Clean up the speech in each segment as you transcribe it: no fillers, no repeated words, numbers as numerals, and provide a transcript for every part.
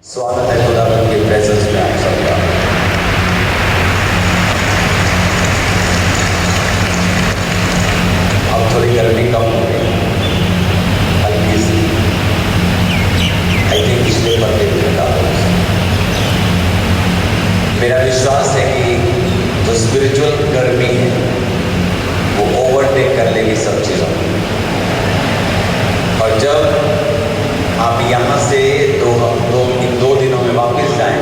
स्वागत है खुदावंद की प्रेजेंस में आप सबका। अब थोड़ी गर्मी कम हो गई, हल्की सी। आई थिंक पिछले महीने में था। मेरा विश्वास है कि जो स्पिरिचुअल गर्मी है वो ओवरटेक कर लेगी सब चीज़ों को। और जब आप यहाँ से इन दो दिनों में वापस जाएं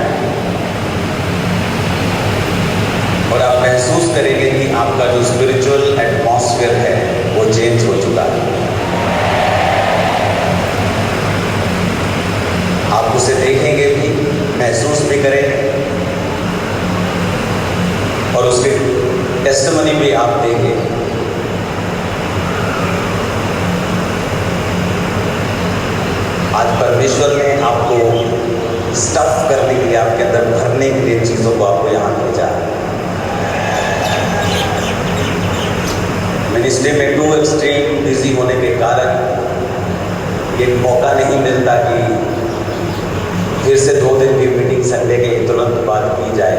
और आप महसूस करेंगे कि आपका जो स्पिरिचुअल एटमॉस्फेयर है वो चेंज हो चुका है। आप उसे देखेंगे भी, महसूस भी करेंगे और उसके टेस्टिमनी भी आप देंगे। आज परमेश्वर ने आपको स्टफ करने के लिए, आपके अंदर भरने के लिए चीज़ों को आपको यहाँ भेजा है। मिनिस्ट्री में टू एक्सट्रीम बिजी होने के कारण ये मौका नहीं मिलता कि फिर से 2 दिन की मीटिंग संडे के तुरंत बाद की जाए।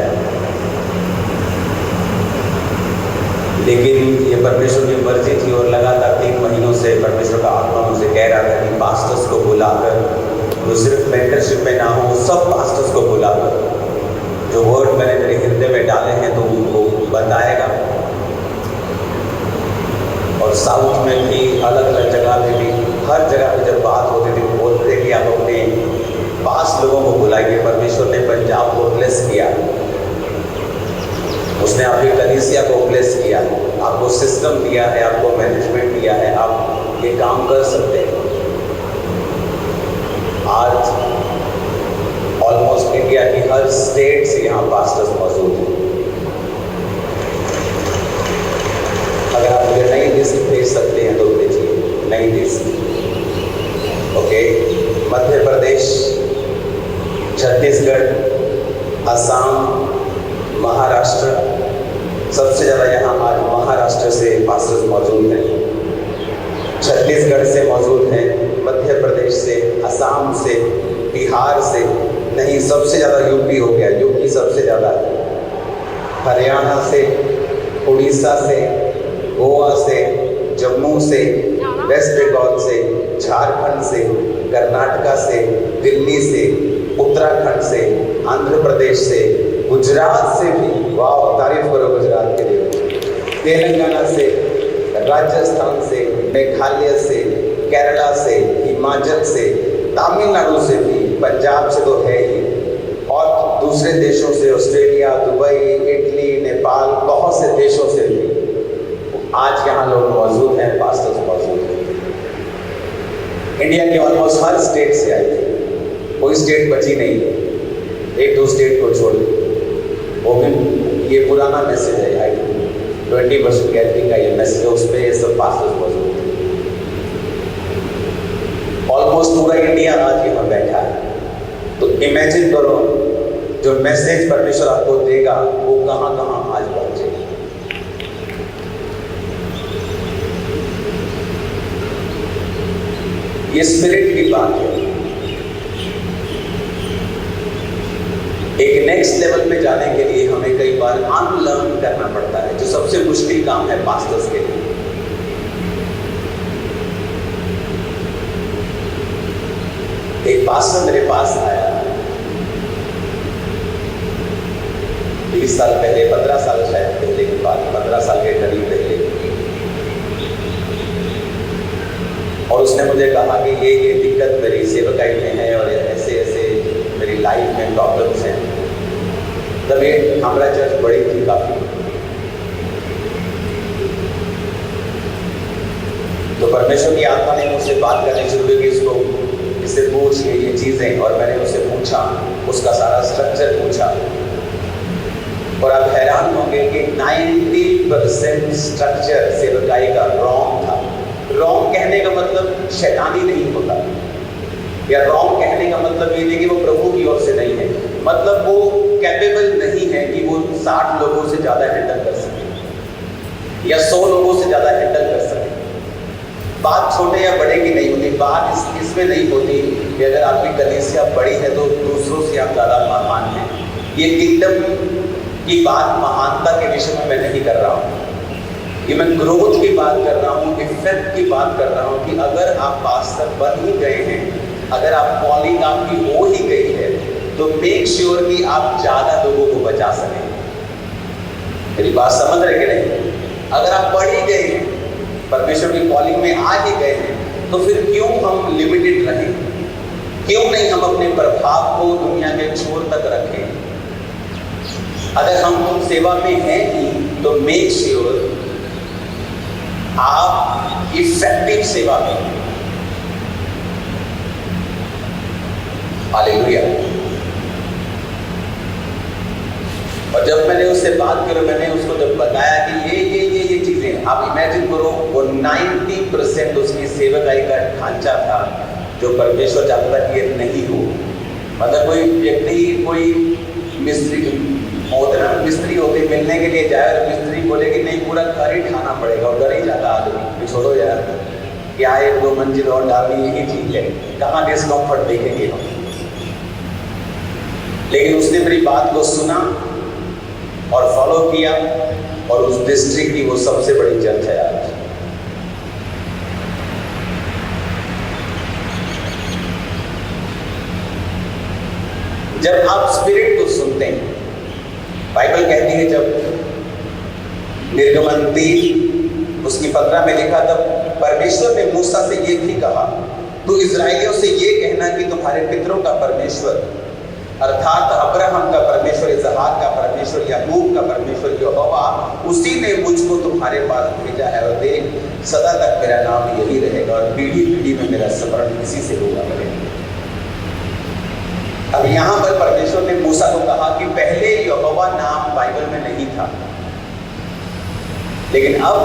लेकिन ये परमेश्वर की मर्जी थी और लगातार 3 महीनों से परमेश्वर का आत्मा मुझे कह रहा था कि पास्टर्स को बुलाकर, वो सिर्फ मेंटरशिप में ना हो, सब पास्टर्स को बुलाकर जो वर्ड मैंने मेरे हृदय में डाले हैं तो उनको बताएगा। और साउथ में भी, अलग अलग जगह में भी, हर जगह पे जब बात होती थी बोलते थे कि आप अपने पास लोगों को बुलाइए। परमेश्वर ने पंजाब को ब्लेस किया, उसने आपकी कलीसिया को ब्लेस किया, आपको सिस्टम दिया है, आपको मैनेजमेंट दिया है, आप ये काम कर सकते हैं। आज ऑलमोस्ट इंडिया की हर स्टेट से यहाँ पास्टर्स मौजूद हैं। अगर आप मुझे नई लिस्ट भेज सकते हैं तो भेजिए, नई लिस्ट। ओके, मध्य प्रदेश, छत्तीसगढ़, असम, महाराष्ट्र, सबसे ज़्यादा यहाँ आज महाराष्ट्र से पास्टर्स मौजूद हैं, छत्तीसगढ़ से मौजूद हैं, मध्य प्रदेश से, असम से, बिहार से, नहीं सबसे ज़्यादा यूपी हो गया, यूपी सबसे ज़्यादा है, हरियाणा से, उड़ीसा से, गोवा से, जम्मू से, वेस्ट बंगाल से, झारखंड से, कर्नाटका से, दिल्ली से, उत्तराखंड से, आंध्र प्रदेश से, गुजरात से भी, वाह तारीफ करो गुजरात के लिए, तेलंगाना से, राजस्थान से, मेघालय से, केरला से, हिमाचल से, तमिलनाडु से भी, पंजाब से तो है ही, और दूसरे देशों से, ऑस्ट्रेलिया, दुबई, इटली, नेपाल, बहुत से देशों से भी आज यहाँ लोग मौजूद हैं, पास्टर्स मौजूद हैं। इंडिया के ऑलमोस्ट हर स्टेट से आए थे, कोई स्टेट बची नहीं, 1-2 स्टेट को छोड़ के। वो भी ये पुराना मैसेज है, आई 20% गैदरिंग का ये मैसेज है, उस पर ये सब पास्टर्स मौजूद हैं। ऑलमोस्ट पूरा इंडिया आज यहाँ बैठा है। तो इमेजिन करो जो मैसेज परमेश्वर आपको देगा वो कहाँ कहाँ आज पहुँचेगा। ये स्पिरिट की बात है। एक नेक्स्ट लेवल पे जाने के लिए हमें कई बार अनलर्न करना पड़ता है, जो सबसे मुश्किल काम है पास्टर्स के लिए। एक पास्टर मेरे पास आया 20 साल पहले, 15 साल शायद पहले की बात, 15 साल के करीब पहले, और उसने मुझे कहा कि ये दिक्कत मेरी सेवकाई में है और ऐसे ऐसे मेरी लाइफ में प्रॉब्लम्स हैं। तब ये हमारा चर्च बड़ी थी काफ़ी, तो परमेश्वर की आत्मा ने मुझसे बात करनी शुरू की, इससे पूछ ये चीज़ें, और मैंने उससे पूछा, उसका सारा स्ट्रक्चर पूछा, और आप हैरान होंगे कि 90% स्ट्रक्चर सेवकाई का रॉन्ग था। रॉन्ग कहने का मतलब शैतानी नहीं होता, या रॉन्ग कहने का मतलब ये नहीं कि वो प्रभु की ओर से नहीं है, मतलब वो कैपेबल नहीं है कि वो 60 लोगों से ज़्यादा हैंडल कर सके या 100 लोगों से ज़्यादा हैंडल कर सके। बात छोटे या बड़े की नहीं होती, बात इसमें नहीं होती कि अगर आपकी कलीसिया बड़ी है तो दूसरों ये किंगडम की बात महानता के विषय में मैं नहीं कर रहा हूँ, ये मैं ग्रोथ की बात कर रहा हूँ, इफेक्ट की बात कर रहा हूँ कि अगर आप पास्टर बन ही गए हैं, अगर आप कॉलिंग आपकी हो ही गई है, तो मेक श्योर कि आप ज्यादा लोगों को बचा सकें। मेरी बात समझ रहे कि नहीं? अगर आप पढ़ ही गए हैं, परमेश्वर की कॉलिंग में आ ही गए हैं, तो फिर क्यों हम लिमिटेड रहें? क्यों नहीं हम अपने प्रभाव को दुनिया के छोर तक रखें? अगर हम उन सेवा में हैं ही, तो मेक श्योर आप इफेक्टिव सेवा में हैं। हालेलुया। और जब मैंने उससे बात करी, मैंने उसको जब बताया कि ये चीजें, आप इमेजिन करो, वो 90% उसकी सेवकाई का ढांचा था जो परमेश्वर चाहता कि ये नहीं हो। मतलब कोई व्यक्ति, कोई मिस्त्री होते ना, मिस्त्री होते मिलने के लिए जाए और मिस्त्री बोले कि नहीं पूरा घर ही ठाना पड़ेगा, और डर ही जाता आदमी, छोड़ो यार, क्या 1-2 मंजिल और डालनी, यही ठीक है, कहाँ डिस्कम्फर्ट देखेंगे हम। लेकिन उसने मेरी बात को सुना और फॉलो किया, और उस डिस्ट्रिक्ट की वो सबसे बड़ी चर्च है आज। जब आप स्पिरिट को सुनते हैं, बाइबल कहती है, जब निर्गमन 3 उसकी 15 में लिखा, तब परमेश्वर ने मूसा से ये भी कहा, तू इस्राएलियों से ये कहना कि तुम्हारे पितरों का परमेश्वर, अर्थात अब्राहम का परमेश्वर, इसहाक का परमेश्वर, याकूब का परमेश्वर यहोवा, उसी ने मुझको तुम्हारे पास भेजा है, और देख सदा तक मेरा नाम यही रहेगा, और पीढ़ी पीढ़ी में मेरा स्मरण इसी से होगा करेगा। अब यहाँ पर परमेश्वर ने मूसा को कहा कि पहले यहोवा नाम बाइबल में नहीं था, लेकिन अब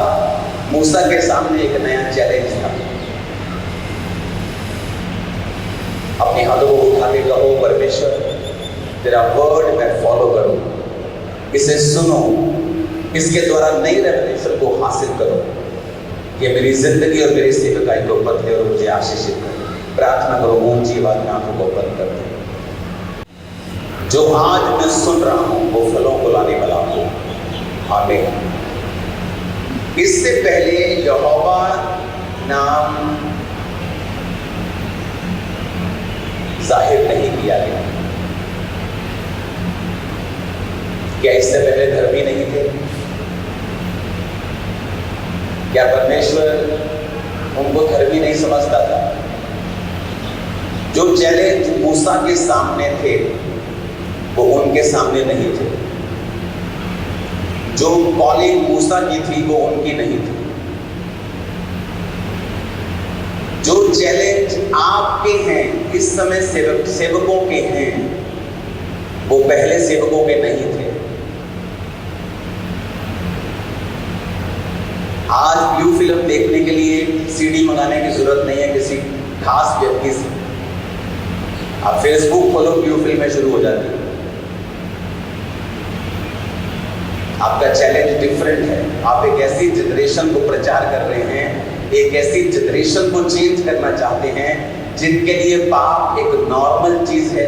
मूसा के सामने एक नया चैलेंज था। अपने हाथों को उठा के कहो, परमेश्वर तेरा वर्ड मैं फॉलो करूं, इसे सुनो, इसके द्वारा नई रेवलेशन को हासिल करो, ये मेरी जिंदगी और मेरी सेवकाई को बदले और मुझे आशीषित करे। प्रार्थना करो, ऊंची आवाज में आंखों को बंद कर दो। जो आज मैं सुन रहा हूं वो फलों को लाने वाला हूं। आमीन। इससे पहले यहोवा नाम जाहिर नहीं किया गया। क्या इससे पहले धर्मी नहीं थे? क्या परमेश्वर उनको धर्मी नहीं समझता था? जो चैलेंज मूसा के सामने थे वो उनके सामने नहीं थे। जो कॉलिंग मूसा की थी वो उनकी नहीं थी। जो चैलेंज आपके हैं इस समय सेवकों के हैं, वो पहले सेवकों के नहीं थे। आज ब्लू फिल्म देखने के लिए सीडी मंगाने की जरूरत नहीं है किसी खास व्यक्ति से। आप फेसबुक खोलो, ब्लू फिल्में शुरू हो जाती है। आपका चैलेंज डिफरेंट है। आप एक ऐसी जनरेशन को प्रचार कर रहे हैं, एक ऐसी जनरेशन को चेंज करना चाहते हैं जिनके लिए पाप एक नॉर्मल चीज है।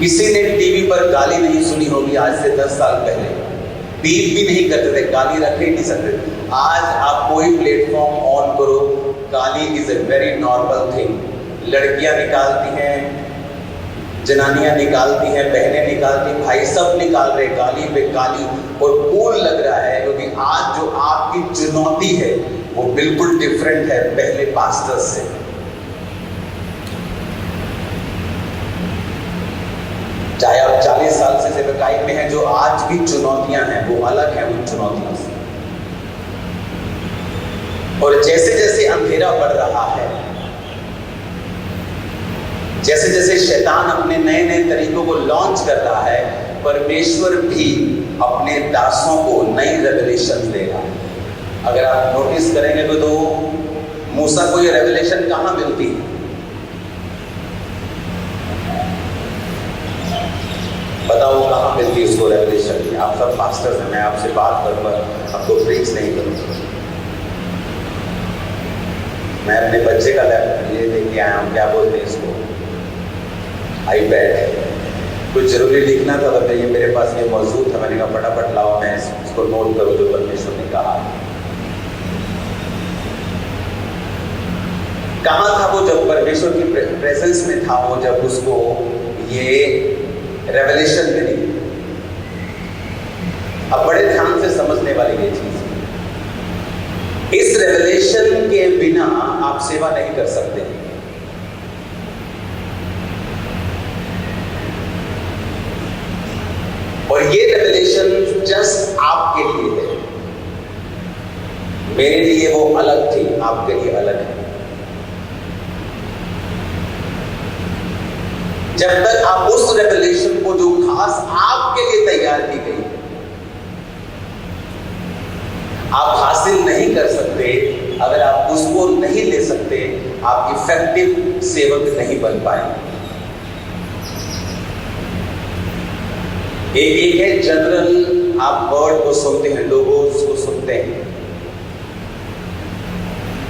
किसी ने टीवी पर गाली नहीं सुनी होगी आज से 10 साल पहले। बीप भी नहीं करते थे, गाली रख ही नहीं सकते। आज आप कोई प्लेटफॉर्म ऑन करो, गाली is a very normal thing. लड़कियां निकालती हैं, जनानियां निकालती हैं, बहनें निकालती, भाई सब निकाल रहे गाली पे गाली। और कूल लग रहा है क्योंकि आज जो आपकी चुनौती है वो बिल्कुल डिफरेंट है पहले पास्टर्स से। चाहे आप 40 साल से सेवकाई में हैं, जो आज की चुनौतियां हैं वो अलग हैं उन चुनौतियों से। और जैसे जैसे अंधेरा बढ़ रहा है, जैसे जैसे शैतान अपने नए नए तरीकों को लॉन्च कर रहा है, परमेश्वर भी अपने दासों को नई रेवलेशन देगा। अगर आप नोटिस करेंगे तो मूसा को ये रेवलेशन कहां मिलती है? बताओ कहां मिलती है उसको रेवलेशन? आप सब पास्टर्स हैं, मैं आपसे बात करूंगा, आपको प्रीच नहीं करूंगा। मैं अपने बच्चे का ये लेके आया हूं, क्या बोलते हैं इसको, आईपैड, कुछ जरूरी लिखना था तो ये मेरे पास ये मौजूद था, मैंने कहा फटाफट लाओ मैं इसको नोट करूँ जो परमेश्वर ने कहा। कहाँ था वो जब परमेश्वर की प्रेजेंस में था, वो जब उसको ये रेवलेशन मिली। अब बड़े ध्यान से समझने वाली ये चीज, इस रेवलेशन के बिना आप सेवा नहीं कर सकते। और ये रेवलेशन जस्ट आपके लिए है, मेरे लिए वो अलग थी, आपके लिए अलग है। जब तक आप उस रेवलेशन को जो खास आपके लिए तैयार की गई आप हासिल नहीं कर सकते, अगर आप उसको नहीं ले सकते, आप इफेक्टिव सेवक नहीं बन पाएंगे। एक है जनरल, आप वर्ड को सुनते हैं, लोगोस को सुनते हैं,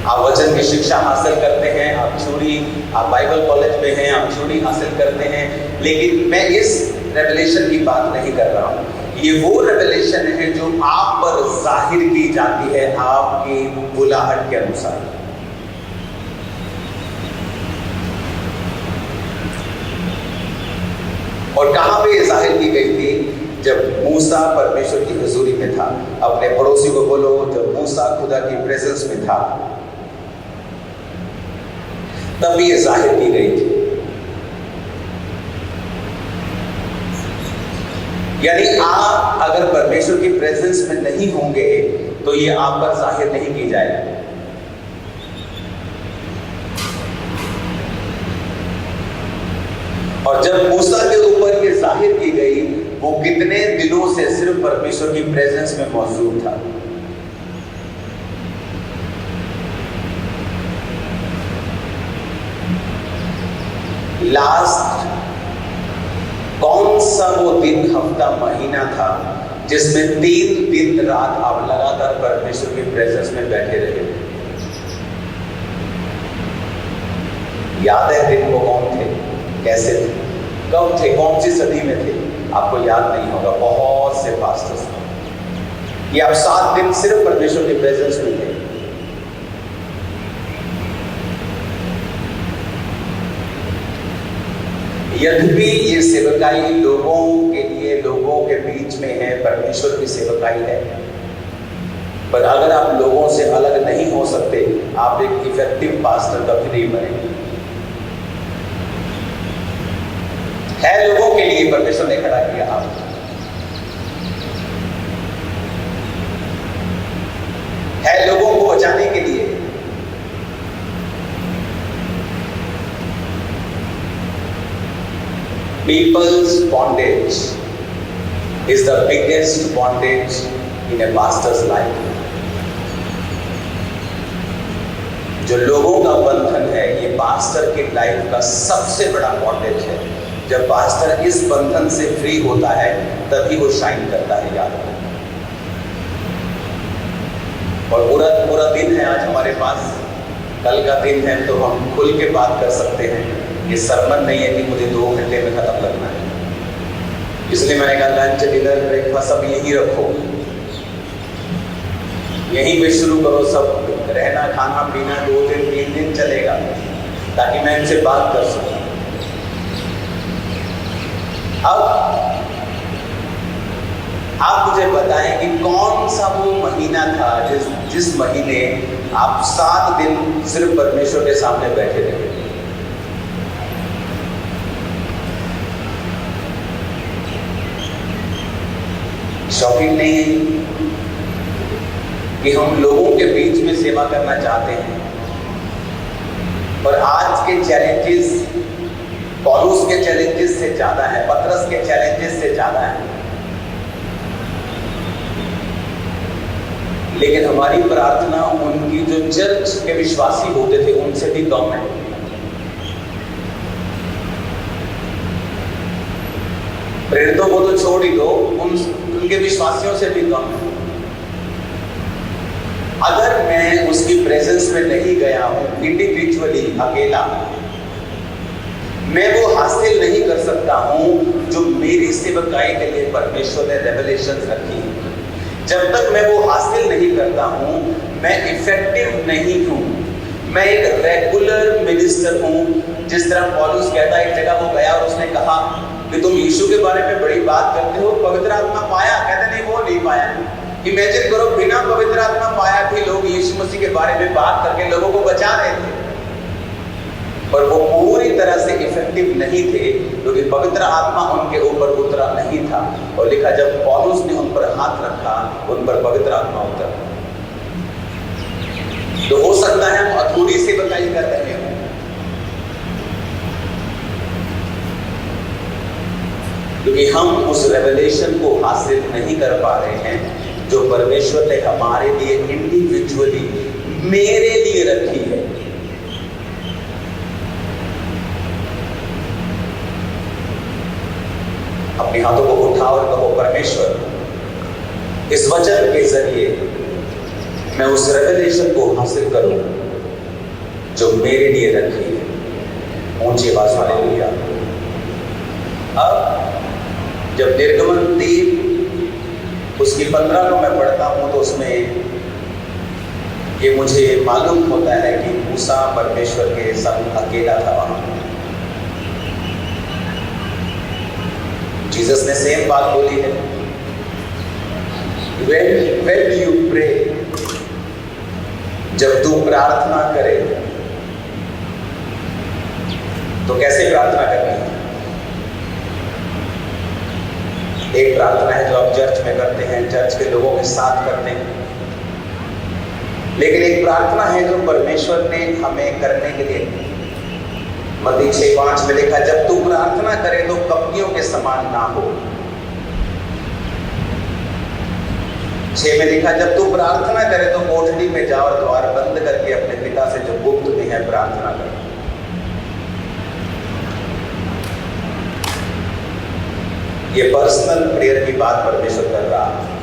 आप वचन की शिक्षा हासिल करते हैं, आप थ्योरी, आप बाइबल कॉलेज में हैं, आप थ्योरी हासिल करते हैं, लेकिन मैं इस रेवलेशन की बात नहीं कर रहा हूं। ये वो रेवलेशन है जो आप पर जाहिर की जाती है आपकी बुलाहट के अनुसार। और कहां पे जाहिर की गई थी? जब मूसा परमेश्वर की हुजूरी में था। अपने पड़ोसी को बोलो, जब मूसा खुदा की प्रेजेंस में था तब ये जाहिर की गई थी। यानी आप अगर परमेश्वर की प्रेजेंस में नहीं होंगे तो ये आप पर जाहिर नहीं की जाएगी। और जब मूसा के ऊपर ये जाहिर की गई, वो कितने दिनों से सिर्फ परमेश्वर की प्रेजेंस में मौजूद था। लास्ट कौन सा वो दिन, हफ्ता, महीना था जिसमें 3 दिन रात आप लगातार परमेश्वर की प्रेजेंस में बैठे रहे? याद है दिन वो कौन थे, कैसे थे, कब थे, कौन सी सदी में थे? आपको याद नहीं होगा। बहुत से पास्टर्स ये आप 7 दिन सिर्फ परमेश्वर की प्रेजेंस में थे। यद्यपि ये सेवकाई लोगों के लिए, लोगों के बीच में है, परमेश्वर की सेवकाई है, पर अगर आप लोगों से अलग नहीं हो सकते, आप एक इफेक्टिव पास्टर कभी नहीं बनेंगे। है लोगों के लिए परमेश्वर ने खड़ा किया, आप है लोगों को बचाने के लिए। People's bondage is the biggest bondage in a pastor's life. जो लोगों का बंधन है, ये पास्टर की लाइफ का सबसे बड़ा बॉन्डेज है। जब पास्टर इस बंधन से फ्री होता है तभी वो शाइन करता है। याद रखो। और पूरा दिन है आज हमारे पास, कल का दिन है तो हम खुल के बात कर सकते हैं। ये सरमन नहीं है कि मुझे 2 घंटे में खत्म करना है, इसलिए मैंने कहा लंच, डिनर, ब्रेकफास्ट सब यहीं रखो, यहीं पे शुरू करो। सब रहना, खाना पीना 2 दिन 3 दिन चलेगा, ताकि मैं इनसे बात कर सकूं। अब आप मुझे बताएं कि कौन सा वो महीना था जिस महीने आप 7 दिन सिर्फ परमेश्वर के सामने बैठे रहे? शॉकिंग नहीं है कि हम लोगों के बीच में सेवा करना चाहते हैं, और आज के चैलेंजेस पौलुस के चैलेंजेस से ज्यादा है, पतरस के चैलेंजेस से ज्यादा है। लेकिन हमारी प्रार्थना उनकी जो चर्च के विश्वासी होते थे उनसे भी कम है। प्रेरितों को तो छोड़ ही दो, उनके विश्वासियों से भी कम है। अगर मैं उसकी प्रेजेंस में नहीं गया हूं, इंडिविजुअली, अकेला, मैं वो हासिल नहीं कर सकता हूं जो मेरी सेवकाई के लिए परमेश्वर ने रेवलेशन रखी है। जब तक मैं वो हासिल नहीं करता हूं, मैं इफेक्टिव नहीं हूं। मैं एक रेगुलर मिनिस्टर हूं। जिस तरह पौलुस कहता है, एक जगह वो गया और उसने कहा कि तुम यीशु के बारे में बड़ी बात करते हो, पवित्र आत्मा पाया? कहते नहीं, वो नहीं पाया। इमेजिन करो, बिना पवित्र आत्मा पाया भी लोग यीशु मसीह के बारे में बात करके लोगों को बचा रहे थे, पर वो पूरी तरह से इफेक्टिव नहीं थे क्योंकि पवित्र आत्मा उनके ऊपर उतरा नहीं था। और लिखा, जब पौलुस ने उन पर हाथ रखा, उन पर पवित्र आत्मा उतरा। तो हो सकता है हम अधूरी सेवकाई कर रहे हो, क्योंकि हम उस रेवलेशन को हासिल नहीं कर पा रहे हैं जो परमेश्वर ने हमारे लिए इंडिविजुअली, मेरे लिए रखी है। अपने हाथों को उठाओ और कहो, परमेश्वर, इस वचन के जरिए मैं उस रेवलेशन को हासिल करूं जो मेरे लिए रखी है। ऊंची आवाज वाले लिया। अब जब निर्गमन 3 उसकी 15 को मैं पढ़ता हूं तो उसमें ये मुझे मालूम होता है कि मूसा परमेश्वर के संग अकेला था वहां। जीसस ने सेम बात बोली है, when you pray, जब तू प्रार्थना करे तो कैसे प्रार्थना करनी है? एक प्रार्थना है जो आप चर्च में करते हैं, चर्च के लोगों के साथ करते हैं, लेकिन एक प्रार्थना है जो परमेश्वर ने हमें करने के लिए, मत्ती 6:5 में लिखा, जब तू प्रार्थना करे तो कपटियों के समान ना हो। 6 में लिखा, जब तू प्रार्थना करे तो कोठरी में जा और द्वार बंद करके अपने पिता से जो गुप्त में है प्रार्थना कर। ये पर्सनल प्रेयर की बात परमेश्वर कर रहा है।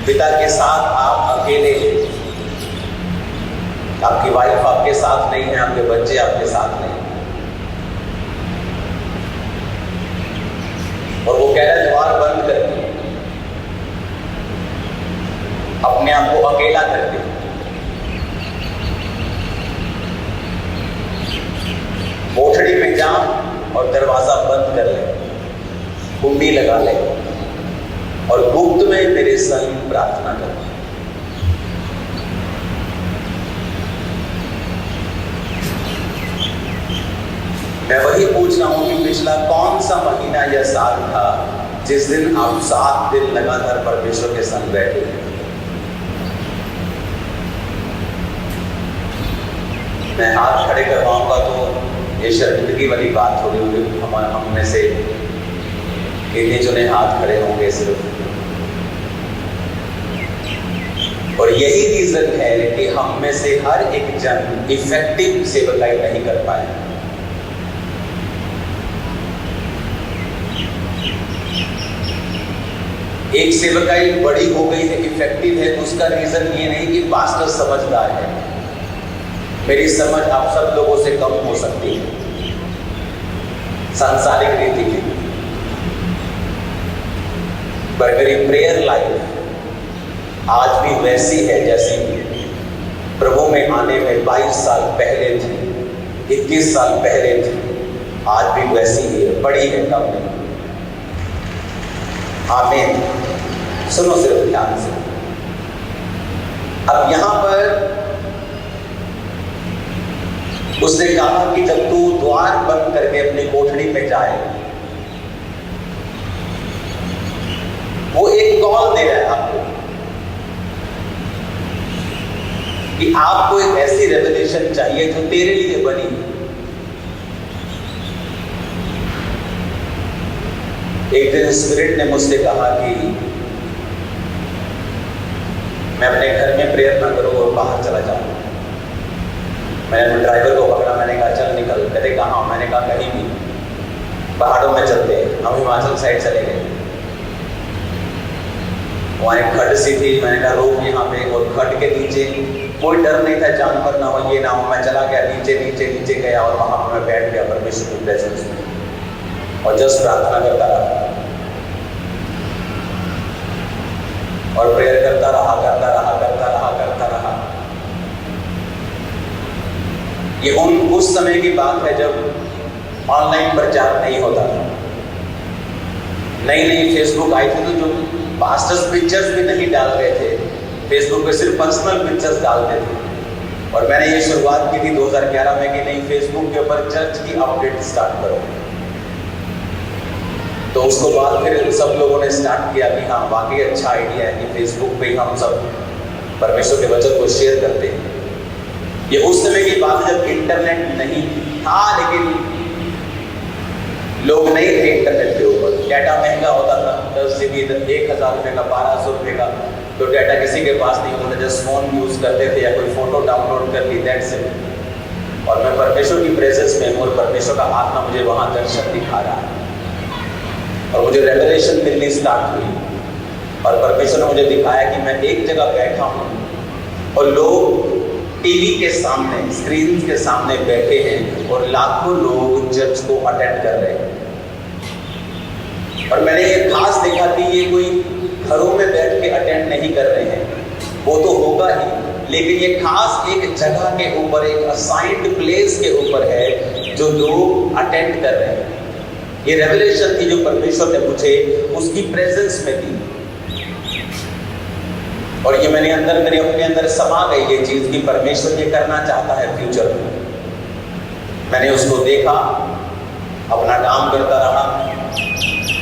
पिता के साथ आप अकेले हैं, आपकी वाइफ आपके साथ नहीं है, आपके बच्चे आपके साथ नहीं, और वो कह रहा है द्वार बंद करके, अपने आप को अकेला करके। कोठड़ी में जा और दरवाजा बंद कर ले, कुंडी लगा ले और गुप्त में मेरे संग प्रार्थना कर। मैं वही पूछ रहा हूं कि पिछला कौन सा महीना या साल था जिस दिन आप 7 दिन लगातार परमेश्वर के संग बैठे थे? मैं हाथ खड़े करवाऊंगा तो ये शर्मिंदगी वाली बात होगी, हम में से इतने चुने हाथ खड़े होंगे सिर्फ। और यही रीजन है कि हम में से हर एक जन इफेक्टिव सेवकाई नहीं कर पाए। एक सेवकाई बड़ी हो गई है, इफेक्टिव है, उसका रीजन ये नहीं कि पास्टर समझदार है। मेरी समझ आप सब लोगों से कम हो सकती है सांसारिक रीति की, पर मेरी प्रेयर लाइफ आज भी वैसी है जैसी प्रभु में आने में 22 साल पहले थी, 21 साल पहले थी। आज भी वैसी ही है, बड़ी है, कम नहीं। आमीन। सुनो सिर्फ ध्यान से। अब यहां पर उसने कहा कि जब तू द्वार बंद करके अपनी कोठरी में जाए, वो एक कॉल दे रहा है आपको कि आपको एक ऐसी रेवलेशन चाहिए जो तेरे लिए बनी। एक दिन स्पिरिट ने मुझसे कहा कि मैं अपने घर में प्रेयर ना करूं और बाहर चला जाऊं। मैंने अपने ड्राइवर को पकड़ा, मैंने कहा चल निकल। कहते कहाँ? मैंने कहा कहीं भी, पहाड़ों में चलते हैं। हम हिमाचल साइड चले गए। वहाँ एक खड्ड सी थी, मैंने कहा रोक यहाँ पे, और खड्ड के नीचे कोई डर नहीं था, जानवर ना हो ये ना हो। मैं चला गया नीचे नीचे नीचे गया और वहाँ पर मैं बैठ गया परमेश्वर की प्रेजेंस में और जस्ट प्रार्थना करता रहा और प्रेयर करता रहा करता रहा करता रहा करता रहा। ये उस समय की बात है जब ऑनलाइन प्रचार नहीं होता था, नई नई फेसबुक आई थी, तो जो पास्टर्स पिक्चर्स भी नहीं डाल रहे थे, फेसबुक पे सिर्फ पर्सनल पिक्चर्स डालते थे। और मैंने ये शुरुआत की थी 2011 में कि नहीं, फेसबुक के ऊपर चर्च की अपडेट स्टार्ट करो। तो उसको बाद फिर सब लोगों ने स्टार्ट किया कि हाँ वाकई अच्छा आइडिया है कि फेसबुक पे ही हम सब परमेश्वर के वचन को शेयर करते हैं। ये उस समय की बात है जब इंटरनेट नहीं था, लेकिन लोग नहीं थे इंटरनेट के ऊपर, डाटा महंगा होता था, 10 GB 1000 रुपये का, 1200 रुपये का, तो डाटा किसी के पास नहीं होता, जस्ट फोन यूज करते थे या कोई फोटो डाउनलोड कर ली, दैट्स इट। और मैं परमेश्वर की प्रेजेंस में हूँ और परमेश्वर का आत्मा मुझे वहाँ दर्शन दिखा रहा है और मुझे रेवलेशन मिलनी स्टार्ट हुई और परमेश्वर ने मुझे दिखाया कि मैं एक जगह बैठा हूँ और लोग टीवी के सामने, स्क्रीन के सामने बैठे हैं और लाखों लोग चर्च को अटेंड कर रहे हैं। और मैंने ये खास देखा कि ये कोई घरों में बैठ के अटेंड नहीं कर रहे हैं, वो तो होगा ही, लेकिन ये खास एक जगह के ऊपर, एक असाइंड प्लेस के ऊपर है जो लोग अटेंड कर रहे हैं। ये रेवलेशन थी जो परमेश्वर ने मुझे उसकी प्रेजेंस में दी और ये मेरे अपने अंदर समा गई ये चीज कि परमेश्वर ये करना चाहता है फ्यूचर में। मैंने उसको देखा, अपना काम करता रहा,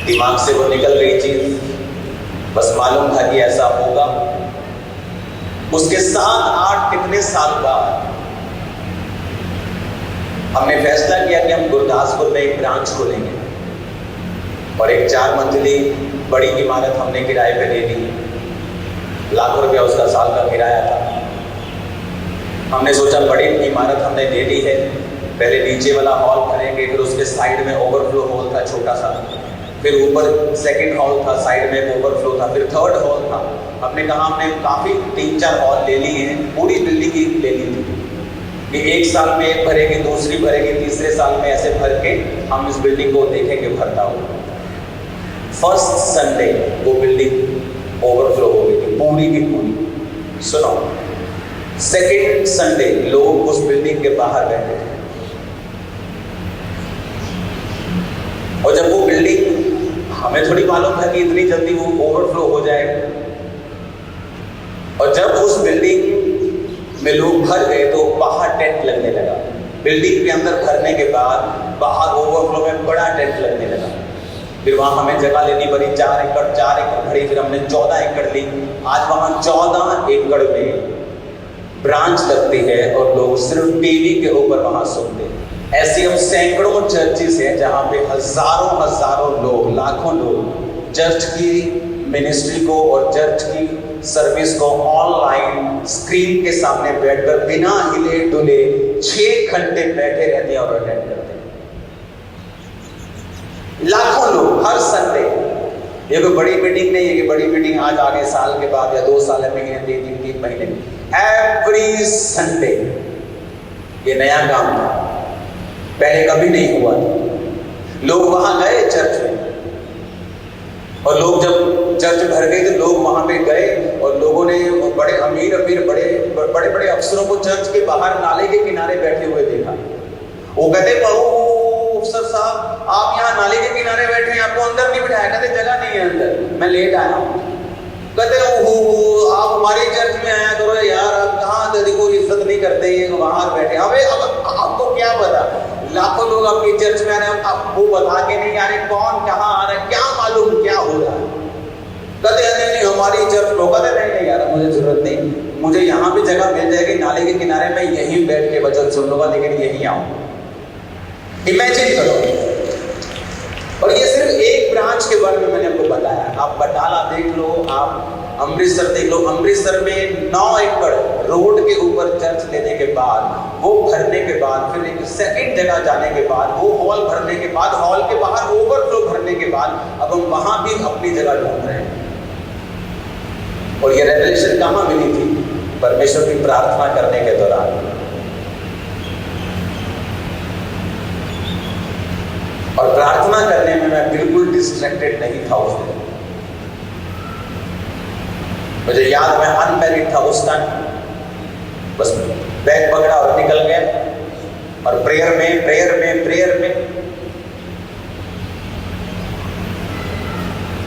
दिमाग से वो निकल गई चीज, बस मालूम था कि ऐसा होगा। उसके 7-8 कितने साल बाद हमने फैसला किया कि हम गुरदासपुर में एक ब्रांच खोलेंगे और एक 4 मंजिली बड़ी इमारत हमने किराए पे ले ली। लाखों रुपया उसका साल का किराया था। हमने सोचा बड़ी इमारत हमने ले ली है, पहले नीचे वाला हॉल भरेंगे, फिर उसके साइड में ओवरफ्लो हॉल था छोटा सा, फिर ऊपर सेकंड हॉल था, साइड में ओवरफ्लो था, फिर थर्ड हॉल था। हमने कहा हमने काफी 3-4 हॉल ले लिए हैं, पूरी बिल्डिंग ही ले ली थी कि एक साल में एक भरेगी, दूसरी भरेगी, तीसरे साल में ऐसे भर के हम इस बिल्डिंग को देखेंगे भरता हुआ। फर्स्ट संडे वो बिल्डिंग ओवरफ्लो हो गई थी पूरी की पूरी। सुनो, सेकेंड संडे लोग उस बिल्डिंग के बाहर बैठे थे और जब वो बिल्डिंग, हमें थोड़ी मालूम था कि इतनी जल्दी वो ओवरफ्लो हो जाएगा, और जब उस बिल्डिंग में लोग भर गए तो बाहर टेंट लगने लगा। बिल्डिंग के अंदर भरने के बाद बाहर ओवरफ्लो में बड़ा टेंट लगने लगा। फिर वहां हमें जगह लेनी पड़ी, 4 एकड़ भरी, फिर हमने 14 एकड़ ली। आज वहां 14 एकड़ में ब्रांच लगती है और लोग सिर्फ टीवी के ऊपर वहां सुनते हैं। ऐसी अब सैकड़ों चर्चेस हैं जहां पे हजारों लोग, लाखों लोग चर्च की मिनिस्ट्री को और चर्च की सर्विस को ऑनलाइन स्क्रीन के सामने बैठकर बिना हिले डुले 6 घंटे बैठे रहते हैं और अटेंड करते हैं। लाखों लोग हर संडे। ये कोई बड़ी मीटिंग नहीं है कि बड़ी मीटिंग आज आगे साल के बाद या 2 साल महीने 3 महीने, एवरी संडे। ये नया काम था, पहले कभी नहीं हुआ था। लोग वहां गए चर्च में और लोग जब चर्च भर गए तो लोग वहां पे गए और लोगों ने बड़े अमीर बड़े अफसरों को चर्च के बाहर नाले के किनारे बैठे हुए देखा। वो कहते अफसर साहब आप यहाँ नाले के किनारे बैठे हैं, आपको अंदर नहीं बिठाया। कहते जगह नहीं है अंदर, मैं लेट आया हूँ। कहते आप हमारे चर्च में आया करो यार, आप कहाँ देखो इज्जत नहीं करते, ये वहां बैठे। अबे अब आपको क्या पता, लाखों लोग आपके चर्च में आ रहे हैं, आपको बता के नहीं आ रहे कौन कहाँ आ रहा है, क्या मालूम क्या हो रहा है। कहते नहीं हमारी चर्च लोग, कहते नहीं यार मुझे जरूरत नहीं, मुझे यहाँ पे जगह मिल जाएगी नाले के किनारे, मैं यहीं बैठ के वचन सुन लूंगा, लेकिन यहीं आऊँ। इमेजिन करो। और ये सिर्फ एक ब्रांच के बारे में मैंने आपको बताया। आप बटाला देख लो, आप अमृतसर देख लो। अमृतसर में 9 एकड़ रोड के ऊपर चर्च लेने के बाद, वो भरने के बाद, फिर एक सेकंड जगह जाने के बाद, वो हॉल भरने के बाद, हॉल के बाहर ओवरफ्लो भरने के बाद, अब हम वहां भी अपनी जगह ढूंढ रहे हैं। और ये रेवलेशन कहाँ मिली थी? परमेश्वर की प्रार्थना करने के दौरान। और प्रार्थना करने में मैं बिल्कुल डिस्ट्रैक्टेड नहीं था उस दिन। मुझे याद, मैं अनमैरिड था उस टाइम, बस बैग पकड़ा और निकल गया, और प्रेयर में।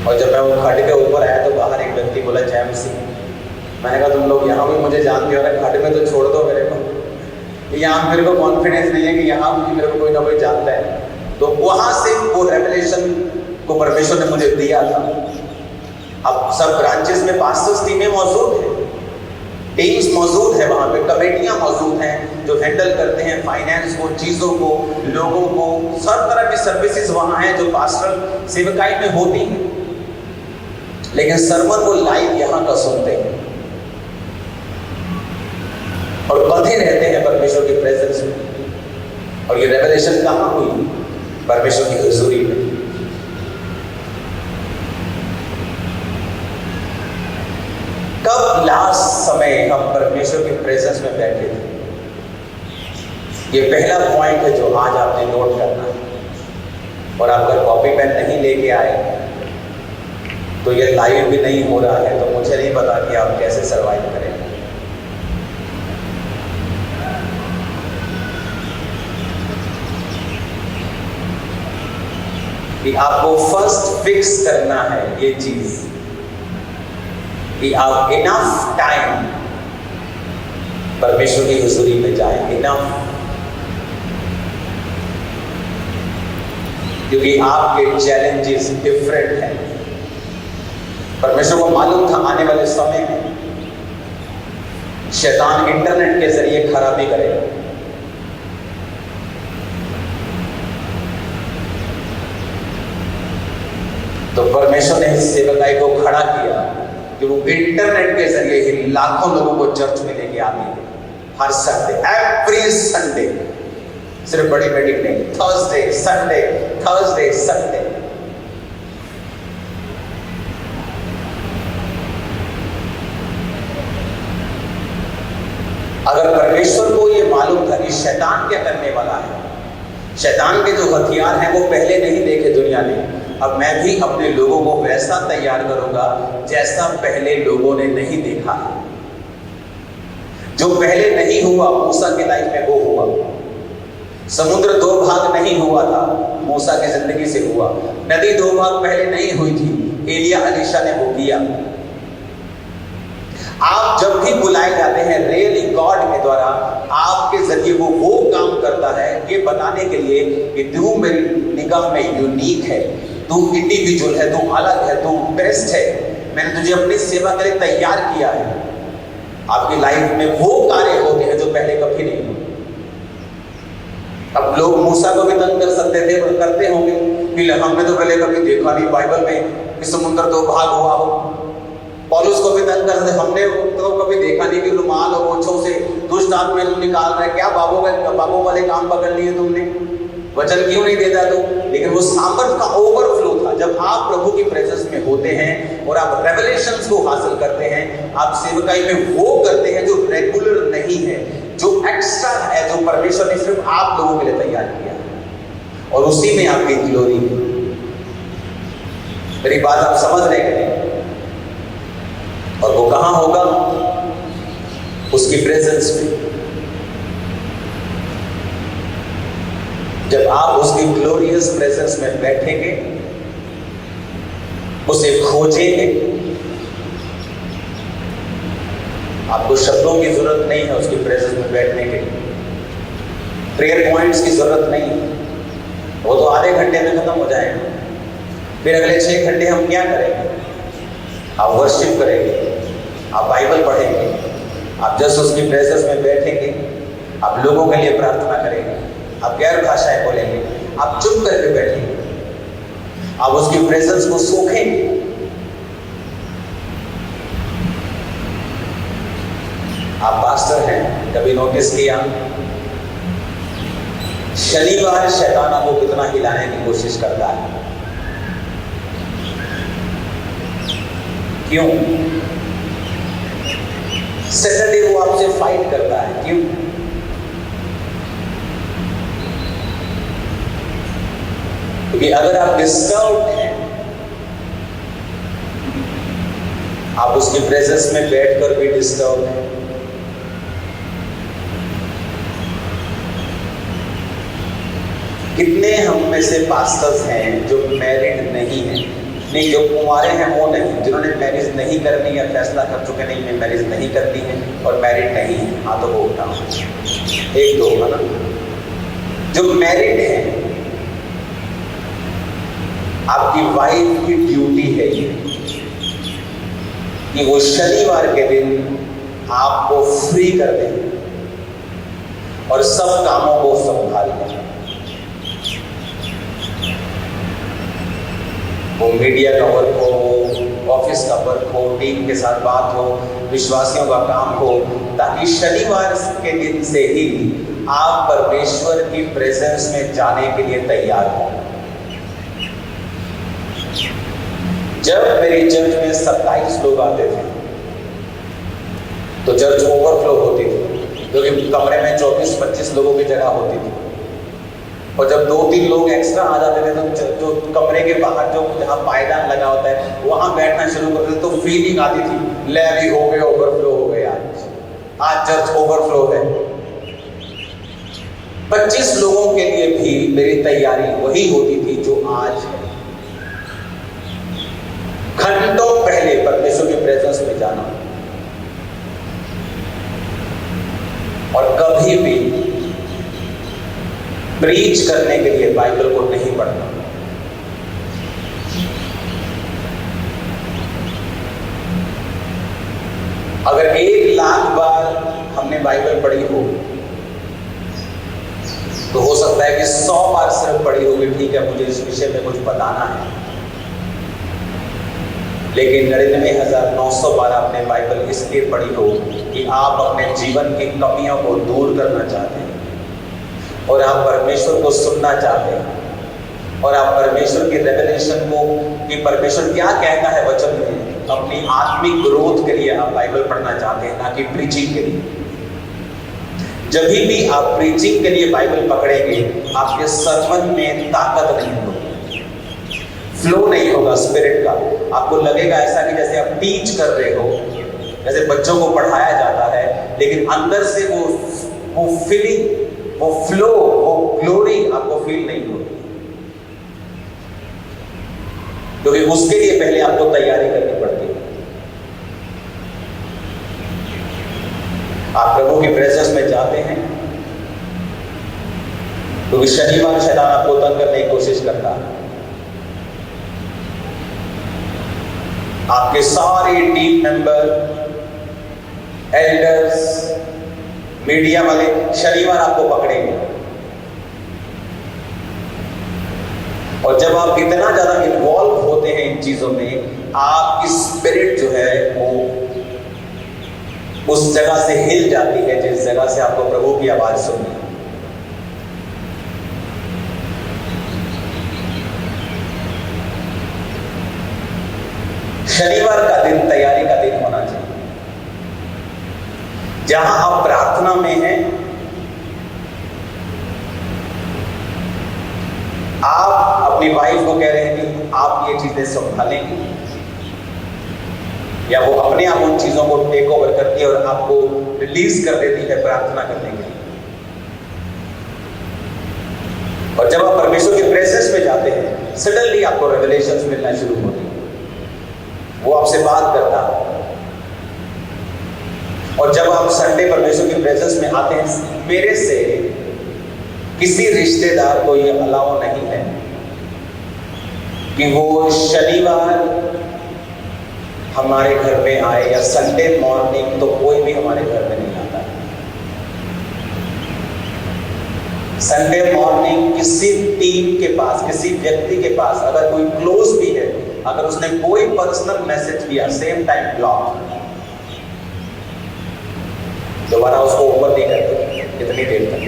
और जब मैं वो खड्ड के ऊपर आया तो बाहर एक व्यक्ति बोला, जैम सिंह। मैंने कहा, तुम लोग यहाँ भी मुझे जानते हो ना, खड्ड में तो छोड़ दो मेरे को, यहाँ मेरे को कॉन्फिडेंस नहीं है कि यहाँ भी मेरे को कोई ना कोई जानता है। तो वहां से वो रेवलेशन को परमेश्वर ने मुझे दिया था। अब सब ब्रांचेस में पास्टर्स टीमें मौजूद है, टीम्स मौजूद है, वहां पे कमेटियां मौजूद हैं जो हैंडल करते हैं फाइनेंस को, चीजों को, लोगों को, सब तरह की सर्विसेज वहां हैं जो पास्टर सेवकाई में होती हैं। लेकिन सर्मन वो लाइव यहां का सुनते हैं और बंधे रहते हैं परमेश्वर की प्रेजेंस में। और ये रेवलेशन कहां हुई? परमेश्वर की हुजूरी में। कब लास्ट समय हम परमेश्वर के प्रेजेंस में बैठे थे? ये पहला पॉइंट है जो आज आपने नोट करना है। और आप अगर कॉपी पेन नहीं लेके आए तो ये लाइव भी नहीं हो रहा है, तो मुझे नहीं पता कि आप कैसे सरवाइव करेंगे। कि आपको फर्स्ट फिक्स करना है ये चीज कि आप इनफ टाइम परमेश्वर की हुजूरी में जाएं, इनफ, क्योंकि आपके चैलेंजेस डिफरेंट हैं। परमेश्वर को मालूम था आने वाले समय में शैतान इंटरनेट के जरिए खराबी करेगा। तो परमेश्वर ने इस सेवकाई को खड़ा किया कि वो इंटरनेट के जरिए ही लाखों लोगों को चर्च में लेके आती है हर संडे, एवरी संडे, सिर्फ बड़ी मीटिंग नहीं, थर्सडे संडे। अगर परमेश्वर को ये मालूम था कि शैतान क्या करने वाला है, शैतान के जो हथियार हैं वो पहले नहीं देखे दुनिया ने, अब मैं भी अपने लोगों को वैसा तैयार करूंगा जैसा पहले लोगों ने नहीं देखा है। जो पहले नहीं हुआ मूसा की लाइफ में वो हुआ। समुद्र दो भाग नहीं हुआ था, मूसा की जिंदगी से हुआ। नदी दो भाग पहले नहीं हुई थी, एलिया अलीशा ने वो किया। आप जब भी बुलाए जाते हैं रियली गॉड के द्वारा, आपके जरिए वो काम करता है ये बताने के लिए कि तू मेरी निगाह में यूनिक है, तू इंडिविजुअल है, तू अलग है, तू बेस्ट है, मैंने तुझे अपनी सेवा के लिए तैयार किया है। आपकी लाइफ में वो कार्य होते हैं जो पहले कभी नहीं हुए। अब लोग मूसा को भी तंग कर सकते थे, करते होंगे कि हमने तो पहले कभी देखा नहीं बाइबल में कि समुद्र दो भाग हुआ हो। पौलुस को भी तंग कर सकते, हमने तो कभी देखा नहीं कि रुमाल और मोछों से दुष्ट आत्मा निकाल रहे, क्या बाबों वाले काम पकड़ लिए तुमने, वचन क्यों नहीं देता तू? लेकिन वो सामर्थ का ओवरफ्लो था। जब आप प्रभु की प्रेजेंस में होते हैं और आप रेवलेशंस को हासिल करते हैं, आप सेवकाई में वो करते हैं जो रेगुलर नहीं है, जो एक्स्ट्रा है, जो परमेश्वर ने सिर्फ आप लोगों के लिए तैयार किया है, और उसी में आपकी ग्लोरी है। मेरी बात आप समझ रहे हैं? और वो कहां होगा? उसकी प्रेजेंस में। जब आप उसकी ग्लोरियस प्रेजेंस में बैठेंगे, उसे खोजेंगे, आपको शब्दों की जरूरत नहीं है उसकी प्रेजेंस में बैठने के लिए, प्रेयर पॉइंट्स की जरूरत नहीं है, वो तो आधे घंटे में खत्म हो जाएगा। फिर अगले 6 घंटे हम क्या करेंगे? आप वर्शिप करेंगे, आप बाइबल पढ़ेंगे, आप जस्ट उसकी प्रेजेंस में बैठेंगे, आप लोगों के लिए प्रार्थना करेंगे, आप गैर भाषाएं बोलेंगे, आप चुप करके बैठेंगे, आप उसकी प्रेजेंस को सोखेंगे। आप पास्टर हैं, कभी नोटिस किया शनिवार शैतान आपको कितना हिलाने की कोशिश करता है? क्यों? सैटरडे वो आपसे फाइट करता है। क्यों? क्योंकि अगर आप डिस्टर्ब हैं, आप उसकी प्रेजेंस में बैठकर भी डिस्टर्ब हैं, कितने हम में से पास्टर्स हैं जो मैरिड नहीं हैं, नहीं जो कुंवारे हैं वो नहीं, जिन्होंने मैरिज नहीं करनी या फैसला कर चुके नहीं मैं मैरिज नहीं करनी है और मैरिड नहीं है, हाँ तो वो उठाओ, एक दो है ना। जो मैरिड है, आपकी वाइफ की ड्यूटी है ये कि वो शनिवार के दिन आपको फ्री कर दें और सब कामों को संभाल लें। वो मीडिया का वर्क हो, ऑफिस का वर्क हो, टीम के साथ बात हो, विश्वासियों का काम हो, ताकि शनिवार के दिन से ही आप परमेश्वर की प्रेजेंस में जाने के लिए तैयार हो। जब मेरी चर्च में 27 लोग आते थे तो चर्च ओवरफ्लो होती थी, क्योंकि कमरे में 24-25 लोगों की जगह होती थी। और जब 2-3 लोग एक्स्ट्रा आ जाते थे तो जो कमरे के बाहर जो जहाँ पायदान लगा होता है वहां बैठना शुरू करते थे, तो फीलिंग आती थी ले अभी हो गए, ओवरफ्लो हो गए, आज चर्च ओवरफ्लो है। 25 लोगों के लिए भी मेरी तैयारी वही होती थी जो आज है। घंटों पहले परमेश्वर की प्रेजेंस में जाना और कभी भी प्रीच करने के लिए बाइबल को नहीं पढ़ना। अगर 1,00,000 बार हमने बाइबल पढ़ी हो तो हो सकता है कि 100 बार सिर्फ पढ़ी होगी, ठीक है मुझे इस विषय में कुछ बताना है, लेकिन 99,900 बार आपने बाइबल इसलिए पढ़ी हो कि आप अपने जीवन की कमियों को दूर करना चाहते हैं और आप परमेश्वर को सुनना चाहते हैं और आप परमेश्वर की रेवलेशन को कि परमेश्वर क्या कहता है वचन में, अपनी आत्मिक ग्रोथ के लिए आप बाइबल पढ़ना चाहते हैं, ना कि प्रीचिंग के लिए। जब भी आप प्रीचिंग के लिए बाइबल पकड़ेंगे, आपके सर्मन में ताकत नहीं होगी, फ्लो नहीं होगा स्पिरिट का। आपको लगेगा ऐसा कि जैसे आप टीच कर रहे हो, जैसे बच्चों को पढ़ाया जाता है, लेकिन अंदर से वो फीलिंग, वो फ्लो, वो ग्लोरी आपको फील नहीं होगी, क्योंकि उसके लिए पहले आपको तैयारी करनी पड़ती है। आप प्रभु की प्रेजेंस में जाते हैं क्योंकि शनिवार शैतान आपको तंग करने की कोशिश करता है। आपके सारे टीम मेंबर, एल्डर्स, मीडिया वाले शनिवार आपको पकड़ेंगे और जब आप इतना ज्यादा इन्वॉल्व होते हैं इन चीजों में, आपकी स्पिरिट जो है वो उस जगह से हिल जाती है जिस जगह से आपको प्रभु की आवाज सुननी है। शनिवार का दिन तैयारी का दिन होना चाहिए, जहां आप प्रार्थना में हैं, आप अपनी वाइफ को कह रहे हैं कि आप ये चीजें संभालेंगे, या वो अपने आप उन चीजों को टेक ओवर करती है और आपको रिलीज कर देती है प्रार्थना करने के लिए। और जब आप परमेश्वर के प्रेजेंस में जाते हैं, सडनली आपको रेवलेशंस मिलना शुरू होती है, वो आपसे बात करता है। और जब आप संडे परमेश्वर की प्रेजेंस में आते हैं, मेरे से किसी रिश्तेदार को ये अलाउ नहीं है कि वो शनिवार हमारे घर में आए या संडे मॉर्निंग, तो कोई भी हमारे घर में नहीं आता है। संडे मॉर्निंग किसी टीम के पास, किसी व्यक्ति के पास अगर कोई क्लोज भी है, अगर उसने कोई पर्सनल मैसेज किया, सेम टाइम ब्लॉक, दोबारा उसको ओपन नहीं करते कितनी देर तक।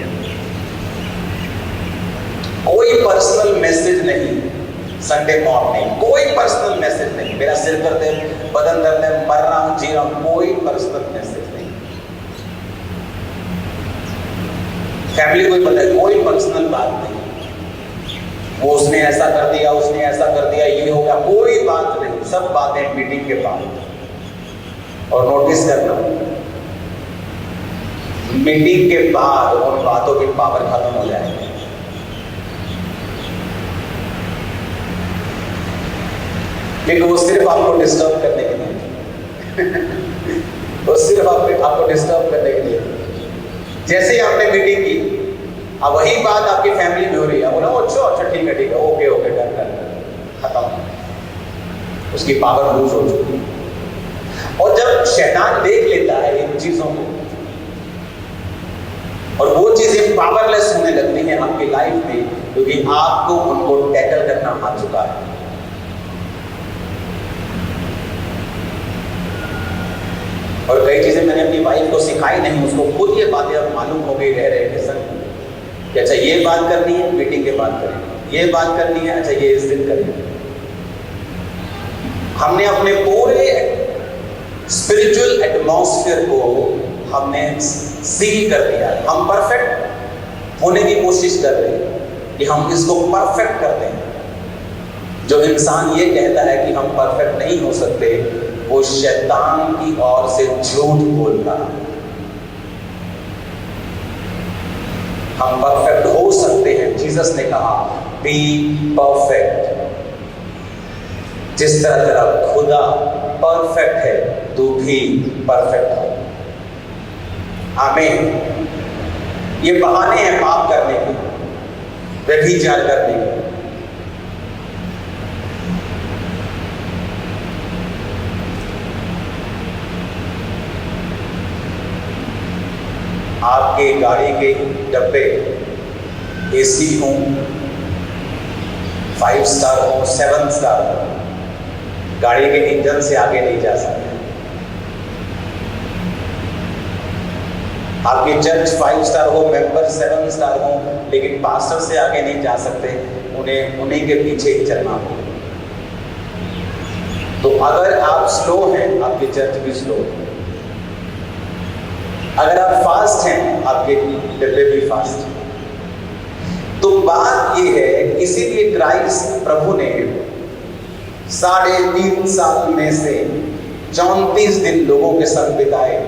कोई पर्सनल मैसेज नहीं संडे मॉर्निंग, कोई पर्सनल मैसेज नहीं, मेरा सिर दर्द है, बदन दर्द है, मर रहा हूं, जी रहा हूं, कोई पर्सनल मैसेज नहीं। फैमिली को ही पता है, कोई पर्सनल बात नहीं, वो उसने ऐसा कर दिया, उसने ऐसा कर दिया, ये हो गया, कोई बात नहीं, सब बातें मीटिंग के बाद। और नोटिस करना, मीटिंग के बाद उन बातों की पावर खत्म हो जाएगी। क्योंकि वो सिर्फ आपको डिस्टर्ब करने के लिए वो सिर्फ आपको डिस्टर्ब करने के लिए। जैसे ही आपने मीटिंग की, अब वही बात आपकी फैमिली में हो रही है, बोला अच्छा अच्छा ठीक है ओके ओके डन डन, खत्म, उसकी पावर लूज हो चुकी है। और जब शैतान देख लेता है इन चीजों को और वो चीजें पावरलेस होने लगती हैं आपकी लाइफ में, क्योंकि आपको उनको टैकल करना आ चुका है। और कई चीजें मैंने अपनी वाइफ को सिखाई नहीं, उसको खुद ये बातें अब मालूम हो गई रह रहे हैं सर कि अच्छा ये बात करनी है मीटिंग के बाद करेंगे, ये बात करनी है अच्छा ये इस दिन करेंगे। हमने अपने पूरे स्पिरिचुअल एटमॉस्फेयर को हमने सील कर दिया है। हम परफेक्ट होने की कोशिश कर रहे हैं कि हम इसको परफेक्ट कर दें। जो इंसान ये कहता है कि हम परफेक्ट नहीं हो सकते, वो शैतान की ओर से झूठ बोल रहा है। हम परफेक्ट हो सकते हैं। जीसस ने कहा बी परफेक्ट। जिस तरह तेरा खुदा परफेक्ट है, तू भी परफेक्ट हो। आमीन। ये बहाने हैं पाप करने के, व्यभिचार करने के। आपके गाड़ी के डब्बे एसी हो, 5 स्टार हो, 7 स्टार हो, गाड़ी के इंजन से आगे नहीं जा सकते। आपकी चर्च 5 स्टार हो, मेंबर 7 स्टार हो, लेकिन पास्टर से आगे नहीं जा सकते, उन्हीं के पीछे ही चलना हो। तो अगर आप स्लो हैं, आपकी चर्च भी स्लो है। अगर आप फास्ट हैं, आपके डब्बे भी फास्ट हैं। तो बात यह है, इसीलिए क्राइस्ट प्रभु ने 3.5 साल में से 34 दिन लोगों के संग बिताए,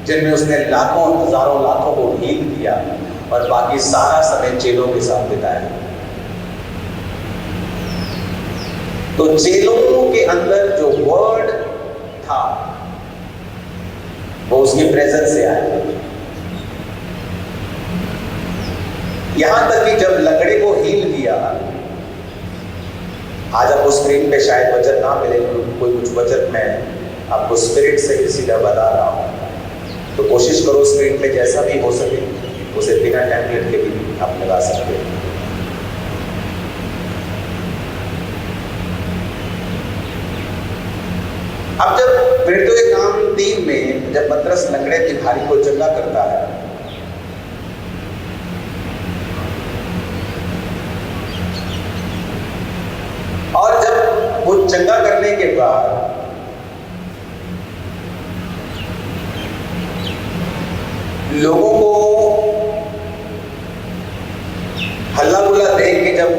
जिनमें उसने लाखों हजारों लाखों को हील किया, और बाकी सारा समय चेलों के साथ बिताया। तो चेलों के अंदर जो वर्ड था वो उसकी प्रेजेंस से आया। यहां तक कि जब लकड़े को हील किया, आज आपको स्क्रीन पे शायद वचन ना मिले, कोई कुछ वचन मैं आपको स्पिरिट से किसी का बता रहा हूं, तो कोशिश करो स्क्रीन पे जैसा भी हो सके उसे बिना टेम्पलेट के भी आप लगा सकते हैं। अब जब फिरतों के काम 3 में जब पतरस लंगड़े भिखारी को चंगा करता है, और जब वो चंगा करने के बाद लोगों को हल्ला गुल्ला देख के जब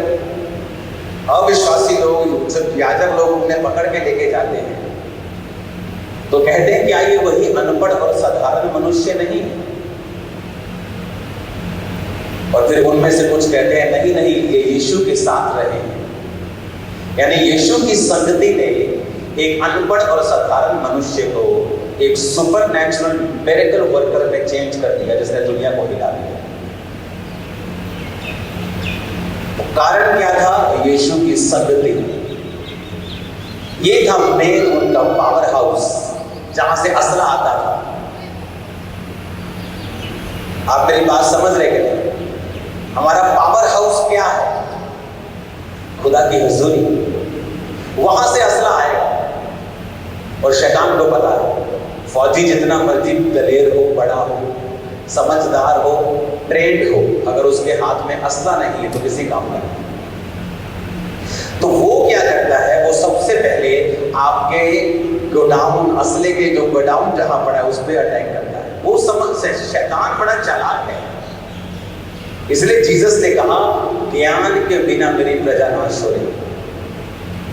अविश्वासी लोग, जब याजक लोग उन्हें पकड़ के लेके जाते हैं, तो कहते हैं क्या ये वही अनपढ़ और साधारण मनुष्य नहीं है? और फिर उनमें से कुछ कहते हैं नहीं नहीं, ये यीशु के साथ रहे हैं। यानी यीशु की संगति ने एक अनपढ़ और साधारण मनुष्य को एक सुपर नेचुरल मिरेकल वर्कर में चेंज कर दिया, जिसने दुनिया को हिला दिया। तो कारण क्या था? यीशु की संगति। ये था मेन उनका पावर हाउस, जहां से असला आता था। आप मेरी बात समझ रहे कि नहीं? हमारा पावर हाउस क्या है? खुदा की हुजूरी। वहां से असला आएगा। और शैतान को पता है, फौजी जितना मर्जी दलेर हो, बड़ा हो, समझदार हो, ट्रेंड हो, अगर उसके हाथ में असला नहीं है तो किसी काम का नहीं। तो वो क्या करता है? वो सबसे पहले आपके गोडाउन, असले के जो गोडाउन जहां पड़ा है उस पर अटैक करता है। वो समझ से शैतान बड़ा चालाक है। इसलिए जीसस ने कहा, ज्ञान के बिना मेरी प्रजा नाश हो रही।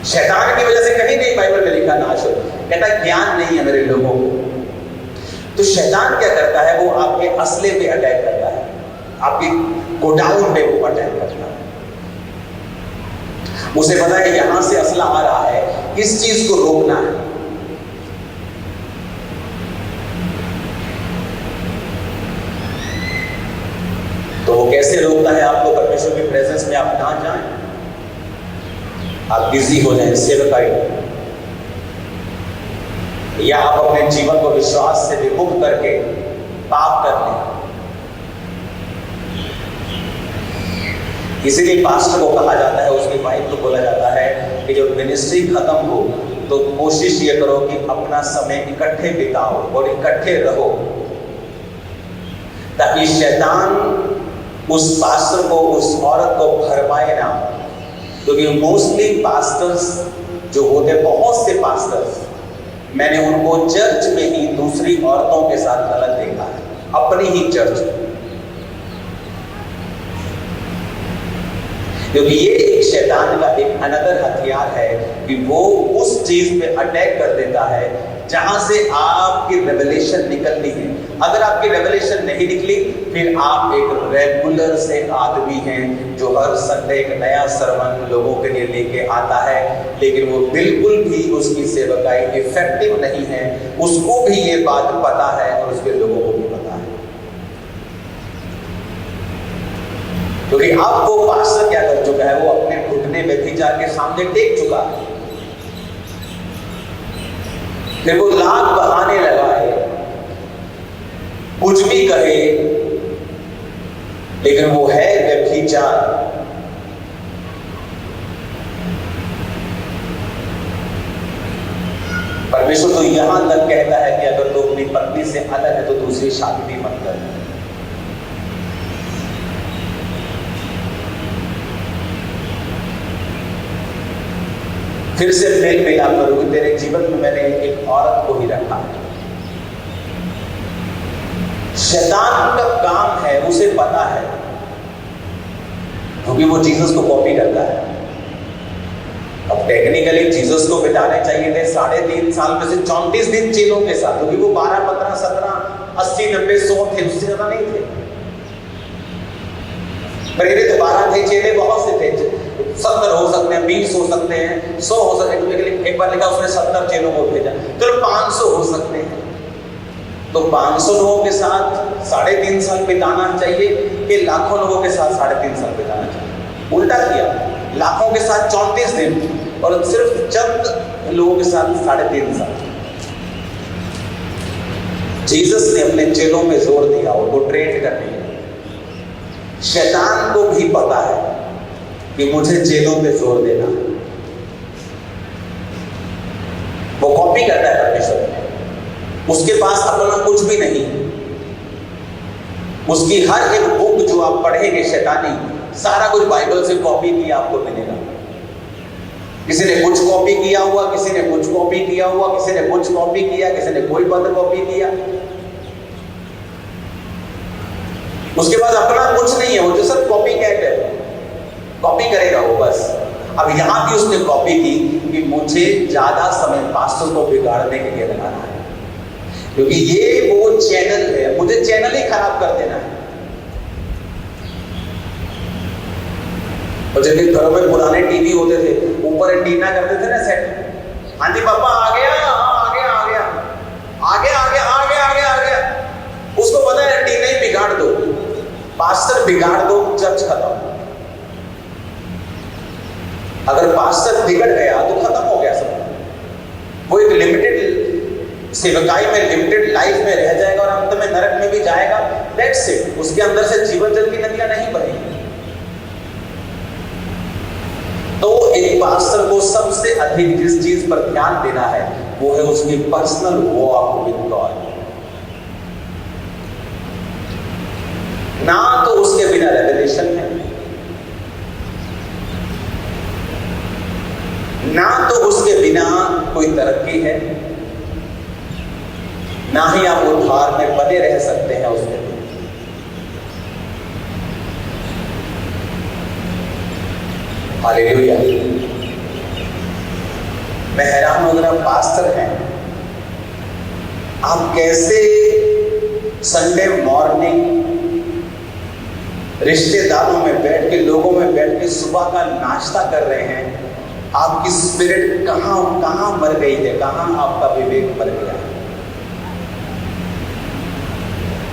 शैतान की वजह से कहीं नहीं बाइबल में लिखा नाश हो, कहता ज्ञान नहीं है मेरे लोगों को। तो शैतान क्या करता है, वो आपके असले पे अटैक करता है, आपके गोडाउन पे वो अटैक करता है। उसे पता है यहां से असला आ रहा है, इस चीज को रोकना है। तो वो कैसे रोकता है आपको? परमेश्वर की प्रेजेंस में आप ना जाएं, आप बिजी हो जाएं सेवकाई, या आप अपने जीवन को विश्वास से विमुक्त करके पाप कर लें। इसीलिए पास्टर को कहा जाता है, उसकी वाइफ को बोला जाता है कि जब मिनिस्ट्री खत्म हो तो कोशिश ये करो कि अपना समय इकट्ठे बिताओ और इकट्ठे रहो, ताकि शैतान उस पास्टर को, उस औरत को भरमाए ना। क्योंकि मोस्टली पास्टर्स जो होते, बहुत से पास्टर्स मैंने उनको चर्च में ही दूसरी औरतों के साथ गलत देखा है, अपनी ही चर्च में। क्योंकि ये एक शैतान का एक अनदर हथियार है कि वो उस चीज पे अटैक कर देता है जहां से आपकी रेवलेशन निकलनी है। अगर आपकी रेवलेशन नहीं निकली, फिर आप एक रेगुलर से आदमी हैं जो हर संडे एक नया सरमन लोगों के लिए लेके आता है, लेकिन वो बिल्कुल भी उसकी सेवकाई इफेक्टिव नहीं है। उसको भी ये बात पता है और उसके लोगों को भी पता है। क्योंकि अब वो पास्टर क्या कर चुका है, वो अपने घुटने में भी जाके सामने टेक चुका है, फिर वो लाख बहाने लगाए, कुछ भी कहे, लेकिन वो है व्यभिचार। परमेश्वर तो यहां तक कहता है कि अगर तो अपनी पत्नी से अलग है तो दूसरी शादी भी मत कर। फिर से मेल मिलाप करूंगी, तेरे जीवन में मैंने एक औरत को ही रखा है। शैतान का काम है, उसे पता है, क्योंकि वो जीसस को कॉपी करता है। अब टेक्निकली जीसस को बिताने चाहिए थे 3.5 साल में से 34 दिन चेलों के साथ, क्योंकि वो 12, 15, 17, 80, 90, 100 थे, उससे ज्यादा नहीं थे। प्रेरित 12 थे, चेले बहुत से थे, 70 हो सकते हैं, 20 हो सकते हैं, 100 हो सकते हैं। एक बार लिखा उसने 70 चेलों को भेजा, तो 500 हो सकते हैं। तो 500 लोगों के साथ 3.5 साल बिताना चाहिए कि लाखों लोगों के साथ 3.5 साल बिताना चाहिए? उल्टा किया, लाखों के साथ 34 दिन और सिर्फ चंद लोगों के साथ 3.5 साल। जीसस ने अपने चेलों में जोर दिया और वो ट्रेन करने। शैतान को भी पता है कि मुझे चेलों पे जोर देना है, वो कॉपी करता है परमेश्वर। उसके पास अपना कुछ भी नहीं, उसकी हर एक बुक जो आप पढ़ेंगे शैतानी, सारा कुछ बाइबल से कॉपी किया आपको मिलेगा। किसी ने कुछ कॉपी किया हुआ, किसी ने कुछ कॉपी किया हुआ, किसी ने कुछ कॉपी किया, किसी ने कोई पद कॉपी किया। उसके बाद अपना कुछ नहीं है, वो जो सब कॉपी कैट है, कॉपी करेगा वो बस। अब यहां भी उसने कॉपी की कि मुझे ज्यादा समय पास्टर को बिगाड़ने के लिए लगाना है, क्योंकि ये वो चैनल है, मुझे चैनल ही खराब कर देना है। और जब घरों में पुराने टीवी होते थे, ऊपर एंटीना करते थे ना सेट, हाँ जी पापा आ गया, आ गया, आ गया, आ गया, आ गया, आ गया, आ गया, आ गया। उसको पता है एंटीना ही बिगाड़ दो, पास्टर बिगाड़ दो, चर्च खत्म। अगर पास्टर बिगड़ गया तो खत्म हो गया सब। वो एक लिमिटेड सेवकाई में, लिमिटेड लाइफ में रह जाएगा और अंत में नरक में भी जाएगा। That's it. उसके अंदर से जीवन जल की नदियां नहीं बहेंगी। तो एक पास्टर को सबसे अधिक जिस चीज पर ध्यान देना है वो है उसकी पर्सनल वॉक विद गॉड। ना तो उसके बिना रेवलेशन है, ना तो उसके बिना कोई तरक्की है, ना ही आप उद्धार में बने रह सकते हैं उसके बिना। हालेलुया। मैं हैरान हूं, अगर आप पास्टर हैं, आप कैसे संडे मॉर्निंग रिश्तेदारों में बैठ के, लोगों में बैठ के सुबह का नाश्ता कर रहे हैं। आपकी स्पिरिट कहां मर गई है, कहां आपका विवेक मर गया है।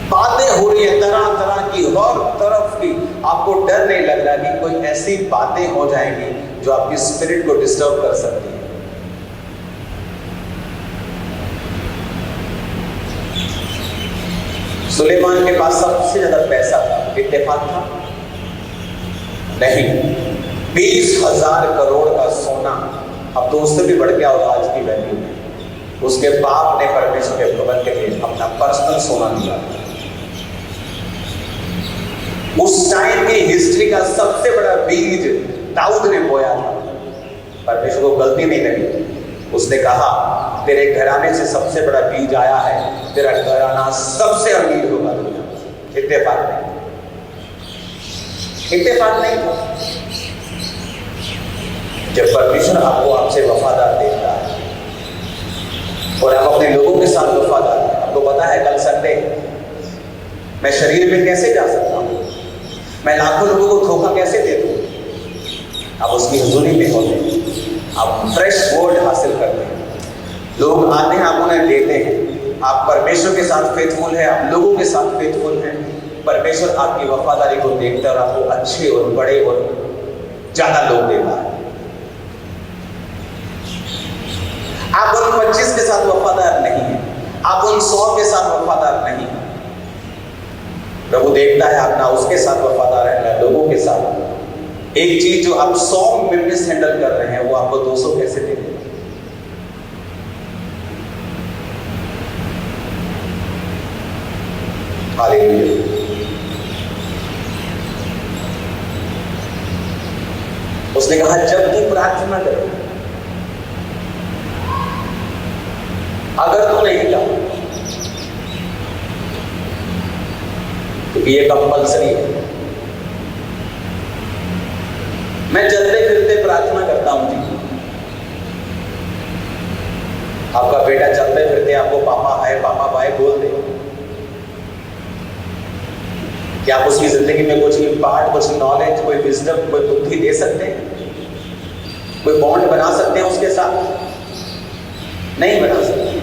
बातें हो रही है तरह तरह की, हर तरफ की, आपको डर नहीं लग रहा कि कोई ऐसी बातें हो जाएंगी जो आपकी स्पिरिट को डिस्टर्ब कर सकती है। सुलेमान के पास सबसे ज्यादा पैसा था, इत्तेफाक था नहीं, 20,000 करोड़ का सोना। अब तो उससे भी बढ़ गया होगा आज की वैल्यू में। उसके बाप ने परमेश्वर के भवन के लिए अपना पर्सनल सोना दिया। उस टाइम की हिस्ट्री का सबसे बड़ा बीज दाऊद ने बोया था। परमेश्वर को गलती नहीं लगी, उसने कहा तेरे घराने से सबसे बड़ा बीज आया है, तेरा घराना सबसे अमीर होगा दुनिया में। इत्तेफाक नहीं, इत्तेफाक नहीं था। जब परमेश्वर आपको आपसे वफादार देखता है और आप अपने लोगों के साथ वफादार हैं, आपको पता है कल संडे मैं शरीर में कैसे जा सकता हूं, मैं लाखों लोगों को धोखा कैसे दे दूं। आप उसकी हुजूरी में होते हैं, आप फ्रेश वर्ड हासिल करते हैं, लोग आते हैं, आप उन्हें देते हैं। आप परमेश्वर के साथ फेथफुल है, आप लोगों के साथ फेथफुल हैं। परमेश्वर आपकी वफादारी को देखता है और आपको अच्छे और बड़े और ज्यादा लोग देता है। आप उन 25 के साथ वफादार नहीं है, आप उन 100 के साथ वफादार नहीं है। प्रभु देखता है आप ना उसके साथ वफादार है ना लोगों के साथ। एक चीज जो आप 100 में मिस हैंडल कर रहे हैं, वो आपको 200 कैसे देंगे। हालेलुया। उसने कहा जब तू प्रार्थना करे, अगर तू नहीं कहा, क्योंकि ये कंपल्सरी है। मैं चलते फिरते प्रार्थना करता हूं जी। आपका बेटा चलते फिरते आपको पापा हाय पापा बाय बोल दे, क्या आप उसकी जिंदगी में कुछ इम्पार्ट, कुछ नॉलेज, कोई विजडम, कोई बुद्धि दे सकते हैं? कोई बॉन्ड बना सकते हैं उसके साथ? नहीं बना सकते।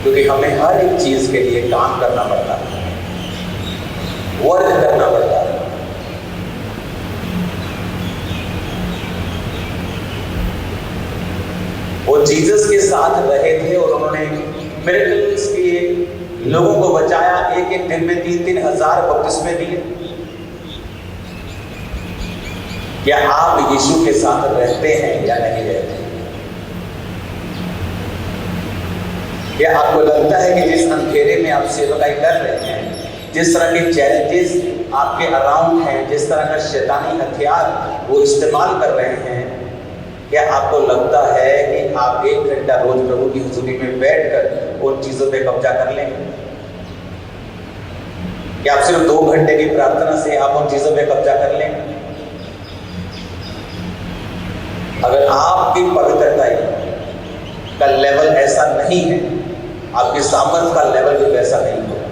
क्योंकि हमें हर एक चीज के लिए काम करना पड़ता है, वर्क करना पड़ता है। वो जीसस के साथ रहे थे और उन्होंने मिरेकल्स किए, लोगों को बचाया। एक एक दिन में 3-3 हजार बपतिस्मे दिए। क्या आप यीशु के साथ रहते हैं या नहीं रहते? क्या आपको लगता है कि जिस अंधेरे में आप सेवकाई कर रहे हैं, जिस तरह के चैलेंजेस आपके अराउंड हैं, जिस तरह का शैतानी हथियार वो इस्तेमाल कर रहे हैं, क्या आपको लगता है कि आप 1 घंटा रोज प्रभु की हुजूरी में बैठकर उन चीजों पे कब्जा कर लेंगे? क्या आप सिर्फ 2 घंटे की प्रार्थना से आप उन चीजों पे कब्जा कर लेंगे? अगर आपकी पवित्रता का लेवल ऐसा नहीं है, आपकी सामर्थ का लेवल भी वैसा नहीं होगा,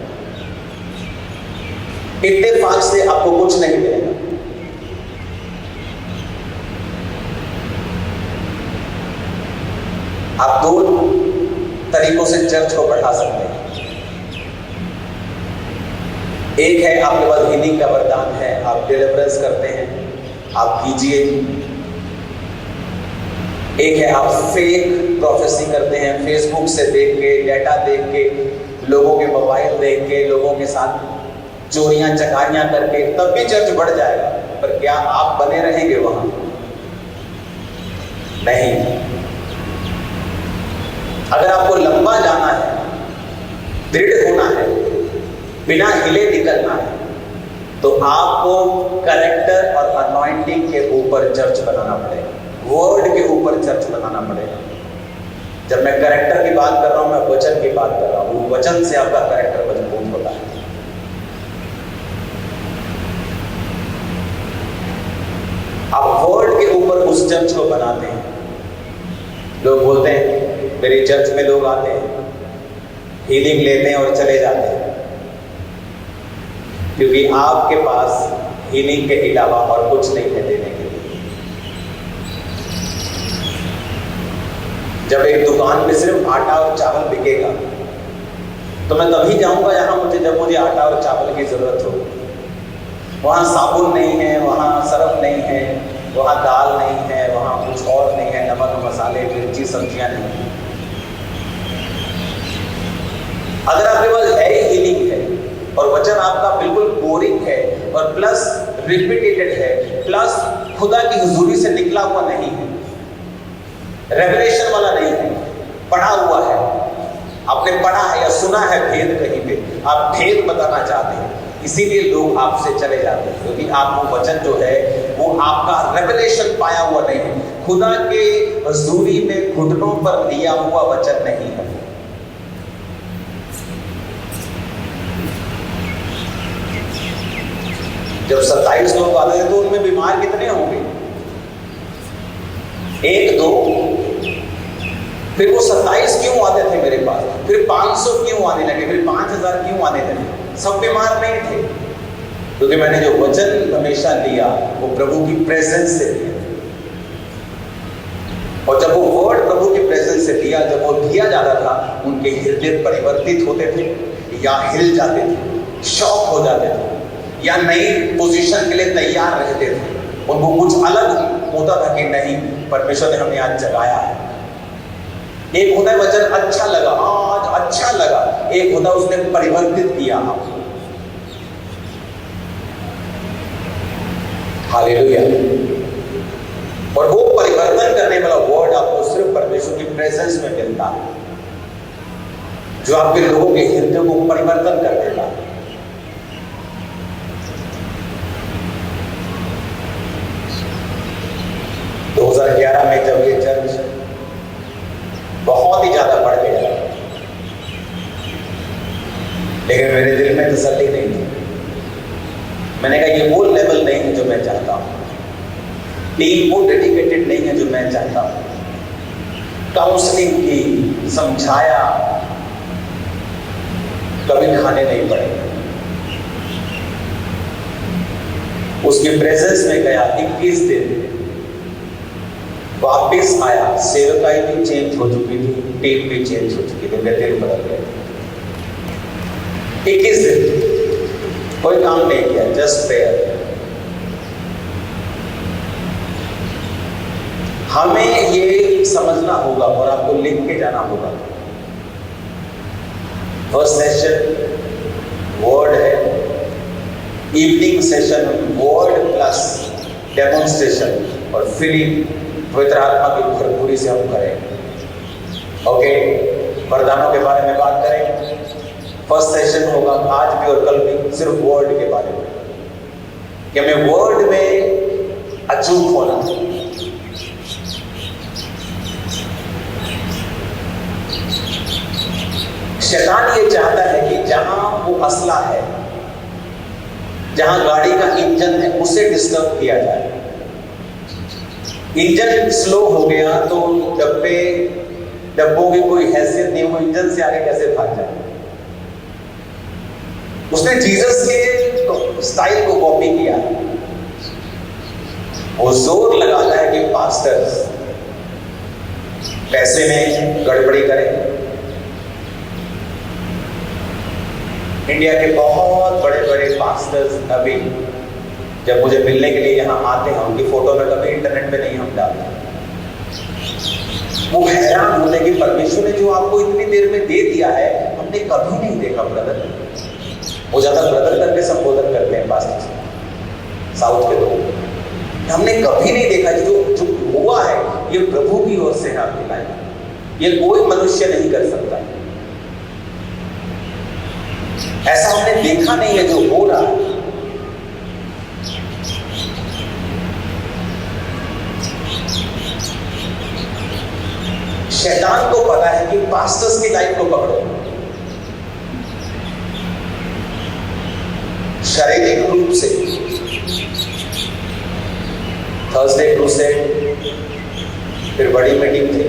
इत्तेफाक से आपको कुछ नहीं मिलेगा। आप 2 तरीकों से चर्च को बढ़ा सकते हैं। एक है आपके पास हीलिंग का वरदान है, आप डिलीवरेंस करते हैं, आप कीजिए। एक है आप फेक प्रोफेसी करते हैं, फेसबुक से देख के, डेटा देख के, लोगों के मोबाइल देख के, लोगों के साथ चोरियां चकारियां करके, तब भी चर्च बढ़ जाएगा। पर क्या आप बने रहेंगे वहां? नहीं। अगर आपको लंबा जाना है, दृढ़ होना है, बिना हिले निकलना है, तो आपको कैरेक्टर और अनॉइंटिंग के ऊपर चर्च बनाना पड़ेगा, वर्ड के ऊपर चर्च बनाना पड़ेगा। जब मैं कैरेक्टर की बात कर रहा हूं, मैं वचन की बात कर रहा हूं। वचन से आपका कैरेक्टर मजबूत होता है। आप वर्ड के ऊपर उस चर्च को बनाते हैं। लोग बोलते हैं, मेरे चर्च में लोग आते हैं, हीलिंग लेते हैं और चले जाते हैं, क्योंकि आपके पास हीलिंग के अलावा और कुछ नहीं है देने के लिए। जब एक दुकान पे सिर्फ आटा और चावल बिकेगा तो मैं तभी जाऊंगा जब मुझे आटा और चावल की जरूरत हो। वहां साबुन नहीं है, वहां सरफ नहीं है, वहां दाल नहीं है, वहां कुछ और नहीं है, नमक मसाले मिर्ची सब्जियां नहीं है। अगर आपके पास है हीलिंग है और वचन आपका बिल्कुल बोरिंग है और प्लस रिपीटेटेड है, प्लस खुदा की हुजूरी से निकला हुआ नहीं है, रेवलेशन वाला नहीं है, पढ़ा हुआ है, आपने पढ़ा है या सुना है भेद कहीं पे, आप भेद बताना चाहते हैं, इसीलिए लोग आपसे चले जाते हैं, क्योंकि आपको वचन जो है वो आपका रेवलेशन पाया हुआ नहीं है, खुदा के हुजूरी में घुटनों पर लिया हुआ वचन नहीं है। जब 27 लोग आते थे तो उनमें बीमार कितने होंगे? 1 2। फिर वो 27 क्यों आते थे मेरे पास? फिर 500 क्यों आने लगे? फिर 5000 क्यों आने लगे? सब बीमार नहीं थे, क्योंकि मैंने जो वचन हमेशा लिया वो प्रभु की प्रेजेंस से लिया। और जब वो वर्ड प्रभु की प्रेजेंस से लिया, जब वो दिया जाता था, उनके हृदय परिवर्तित होते थे या हिल जाते थे, शॉक हो जाते थे, या नई पोजीशन के लिए तैयार रहते थे। उनको कुछ अलग होता था कि नहीं, परमेश्वर ने हमें आज जगाया है। एक होता है वचन अच्छा लगा, आज अच्छा लगा, एक होता है उसने परिवर्तित किया आपको। हालेलुया। और वो परिवर्तन करने वाला वर्ड आपको सिर्फ परमेश्वर की प्रेजेंस में मिलता है, जो आपके लोगों के हृदय को परिवर्तन कर देता है। में जब ये चर्च बहुत ही ज्यादा बढ़ गया, लेकिन मेरे दिल में तसल्ली नहीं थी। मैंने कहा ये वो लेवल नहीं है जो मैं चाहता हूं, टीम वो डेडिकेटेड नहीं है जो मैं चाहता हूं। काउंसलिंग की, समझाया, कभी खाने नहीं पड़े। उसकी प्रेजेंस में गया 21 दिन, वापिस आया, सेवकाई भी चेंज हो चुकी थी, टीम भी चेंज हो चुकी थी, मेरे दिल बदल गए। 21 दिन कोई काम नहीं किया, जस्ट प्रेयर। हमें ये समझना होगा और आपको लिख के जाना होगा। फर्स्ट सेशन वर्ड है, evening session word plus demonstration और फीलिंग पवित्र आत्मा की भरपूरी से हम करें। ओके, वरदानों के बारे में बात करें। फर्स्ट सेशन होगा आज भी और कल भी सिर्फ वर्ड के बारे में, कि हमें वर्ड में अचूक होना। शैतान ये चाहता है कि जहां वो असला है, जहां गाड़ी का इंजन है, उसे डिस्टर्ब किया जाए। इंजन स्लो हो गया तो डब्बों की कोई हैसियत नहीं, वो इंजन से आगे कैसे भाग जाए। उसने जीसस के स्टाइल को कॉपी किया। वो जोर लगाता है कि पास्टर्स पैसे में गड़बड़ी करें। इंडिया के बहुत बड़े बड़े पास्टर्स अभी जब मुझे मिलने के लिए यहाँ आते हैं, उनकी फोटो में कभी इंटरनेट पे नहीं हम डालते। वो हैरान होते कि परमेश्वर ने जो आपको इतनी देर में दे दिया है, हमने कभी नहीं देखा ब्रदर। वो ज्यादा ब्रदर करके संबोधन करते हैं पास्टर साउथ के लोग। हमने कभी नहीं देखा कि जो हुआ है ये प्रभु की ओर से है आपकी लाइफ, ये कोई मनुष्य नहीं कर सकता। ऐसा हमने देखा नहीं है जो हो रहा है। शैतान को पता है कि पास्टर्स की लाइफ को पकड़ो, शारीरिक रूप से। थर्सडे क्रूसेड, फिर बड़ी मीटिंग थी,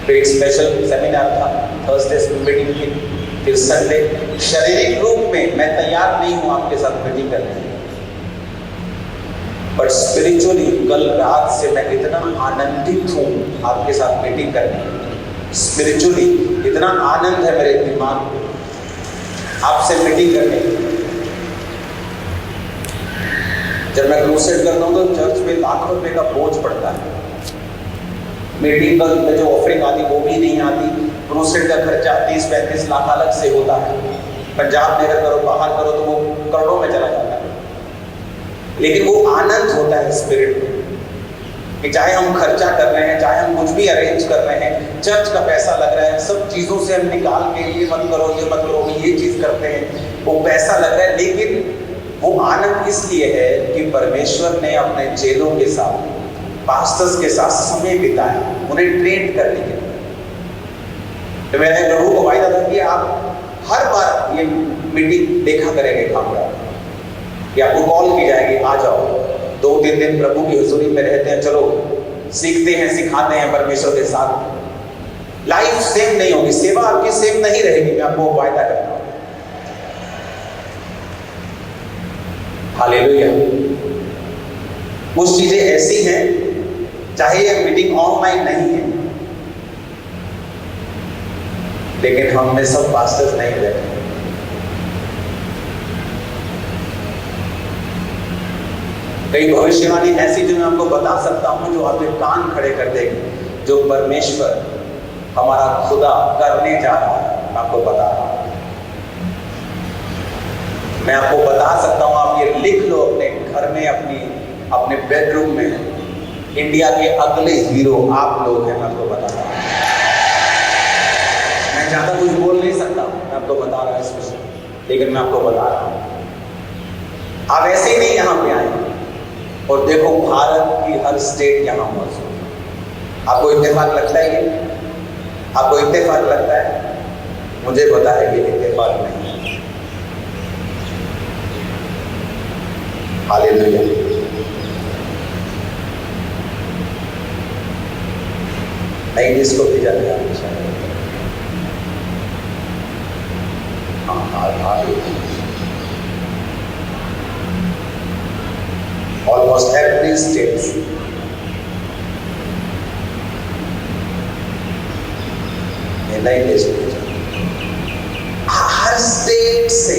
फिर एक स्पेशल सेमिनार था, थर्सडे मीटिंग थी, फिर संडे। शारीरिक रूप में मैं तैयार नहीं हूं आपके साथ मीटिंग करने, बट स्पिरिचुअली कल रात से मैं इतना आनंदित हूं आपके साथ मीटिंग करने में। स्पिरिचुअली इतना आनंद है मेरे दिमाग में आपसे मीटिंग करने में। जब मैं क्रूसेड करता हूं तो चर्च में लाखों रुपए का बोझ पड़ता है। मीटिंग का जो ऑफरिंग आती वो भी नहीं आती। क्रूसेड का खर्चा 30-35 लाख अलग से होता है। पंजाब में अगर करो, बाहर करो तो वो करोड़ों में चला जाता है। लेकिन वो आनंद होता है स्पिरिट में कि चाहे हम खर्चा कर रहे हैं, चाहे हम कुछ भी अरेंज कर रहे हैं, चर्च का पैसा लग रहा है, सब चीजों से हम निकाल के ये मत करो, ये मत करो, ये चीज करते हैं, वो पैसा लग रहा है। लेकिन वो आनंद इसलिए है कि परमेश्वर ने अपने चेलों के साथ, पास्टर्स के साथ समय बिताया, उन्हें ट्रेन करने के लिए। तो मैंने प्रभु को वायदा था कि आप हर बार ये मीटिंग देखा करेंगे खामड़ा, कि आपको कॉल की जाएगी, आ जाओ 2-3 दिन प्रभु की हुजूरी में रहते हैं, चलो सीखते हैं, सिखाते हैं परमेश्वर के साथ। लाइफ सेम नहीं होगी, सेवा आपकी सेम नहीं रहेगी, मैं आपको वायदा करता हूं। हालेलुया। कुछ चीजें ऐसी हैं, चाहे ये मीटिंग ऑनलाइन नहीं है, लेकिन हम में सब पास्टर्स नहीं रहते। कई भविष्यवाणी ऐसी जो मैं आपको बता सकता हूं, जो आपके कान खड़े कर देगी, जो परमेश्वर हमारा खुदा करने जा रहा है। मैं आपको बता रहा हूं, मैं आपको बता सकता हूं, आप ये लिख लो अपने घर में, अपने बेडरूम में। इंडिया के अगले हीरो आप लोग हैं, मैं आपको बता रहा हूं। मैं ज्यादा कुछ बोल नहीं सकता, मैं आपको बता रहा हूं इस विषय, लेकिन मैं आपको बता रहा हूं। आप ऐसे ही नहीं यहां पे आए और देखो भारत की हर स्टेट यहां मौजूद है। आपको इत्तेफाक लगता है ये? आपको इत्तेफाक लगता है? मुझे पता है कि इत्तेफाक नहीं है। हालेलुया। नहीं, इसको भी जाते हैं almost every state हर स्टेट से,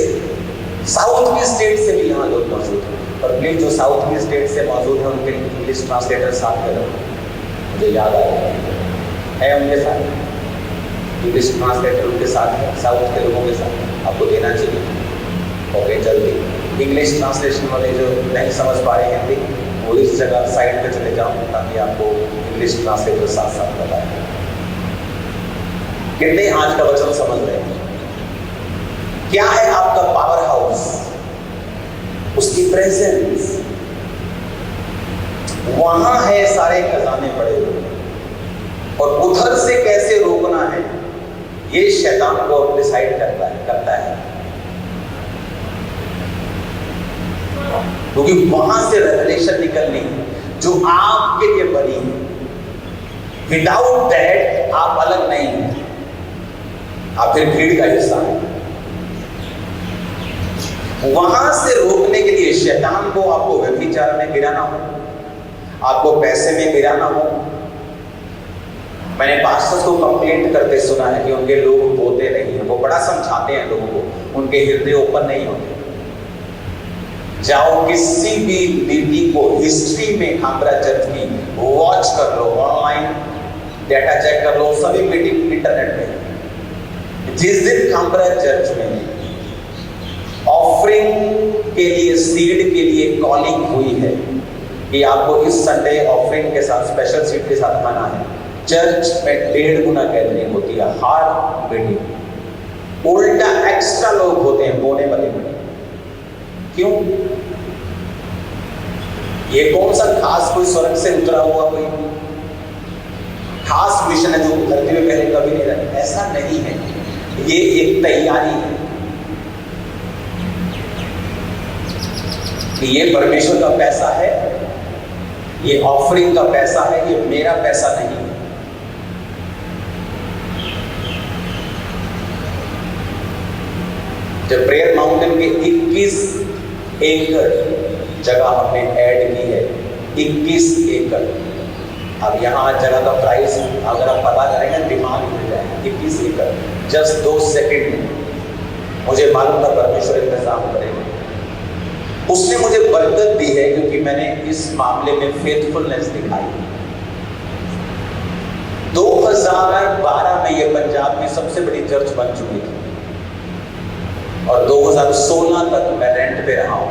साउथ की स्टेट से भी यहाँ लोग मौजूद हैं। और प्लीज जो साउथ की स्टेट से मौजूद है उनके इंग्लिश ट्रांसलेटर साथ में रखो, मुझे याद आ रहा है उनके साथ इंग्लिश ट्रांसलेटर उनके साथ है, साउथ के लोगों के साथ आपको देना चाहिए। ओके, जल्दी इंग्लिश ट्रांसलेशन वाले जो नहीं समझ पा रहे हैं हिंदी, वो इस जगह साइड पे चले जाओ ताकि आपको इंग्लिश ट्रांसलेटर साथ साथ बताए। कितने आज का वचन समझ रहे हैं? क्या है आपका पावर हाउस? उसकी प्रेजेंस वहां है, सारे खजाने पड़े हुए, और उधर से कैसे रोकना है ये शैतान को डिसाइड करता है क्योंकि वहां से रेवलेशन निकलनी है जो आपके लिए बनी है। विदाउट दैट आप अलग नहीं हैं, आप फिर भीड़ का हिस्सा हैं। वहां से रोकने के लिए शैतान को आपको व्यभिचार में गिराना हो, आपको पैसे में गिराना हो। मैंने पास्टर्स को कंप्लेंट करते सुना है कि उनके लोग बोलते नहीं हैं, वो बड़ा समझाते हैं लोगों को, उनके हृदय ओपन नहीं होते। जाओ किसी भी मीटिंग को हिस्ट्री में खामरा चर्च की वॉच कर लो, ऑनलाइन डेटा चेक कर लो, सभी मीटिंग इंटरनेट पे। जिस दिन खामरा चर्च में ऑफरिंग के लिए, सीड के लिए कॉलिंग हुई है कि आपको इस संडे ऑफरिंग के साथ, स्पेशल सीड के साथ आना है, चर्च में 1.5 गुना गैदरिंग होती है। हर मीटिंग उल्टा एक्स्ट्रा लोग होते हैं बोने वाले मीटिंग। क्यों? ये कौन सा खास कोई स्वर्ग से उतरा हुआ कोई खास मिशन है जो धरती में पहले कभी नहीं रहा, ऐसा नहीं है। ये एक तैयारी है कि ये परमेश्वर का पैसा है, ये ऑफरिंग का पैसा है, ये मेरा पैसा नहीं है। जब प्रेयर माउंटेन के 21 एकड़ जगह हमने ऐड की है, 21 एकड़। अब यहाँ जगह का प्राइस अगर आप पता करेंगे दिमाग मिल जाएगा। 21 एकड़ जस्ट 2 सेकंड में। मुझे मालूम था परमेश्वर इंतजाम करेगा। उसने मुझे बरकत दी है क्योंकि मैंने इस मामले में फेथफुलनेस दिखाई। 2012 में ये पंजाब की सबसे बड़ी चर्च बन चुकी थी और 2016 तक मैं रेंट पे रहा हूं।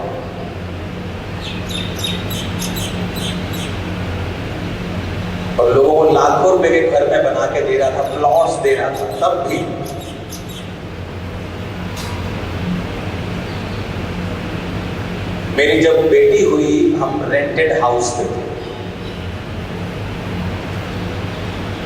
और लोगों को लाखों रुपए के घर में बना के दे रहा था, प्लॉट्स दे रहा था। तब भी मेरी जब बेटी हुई हम रेंटेड हाउस पे थे।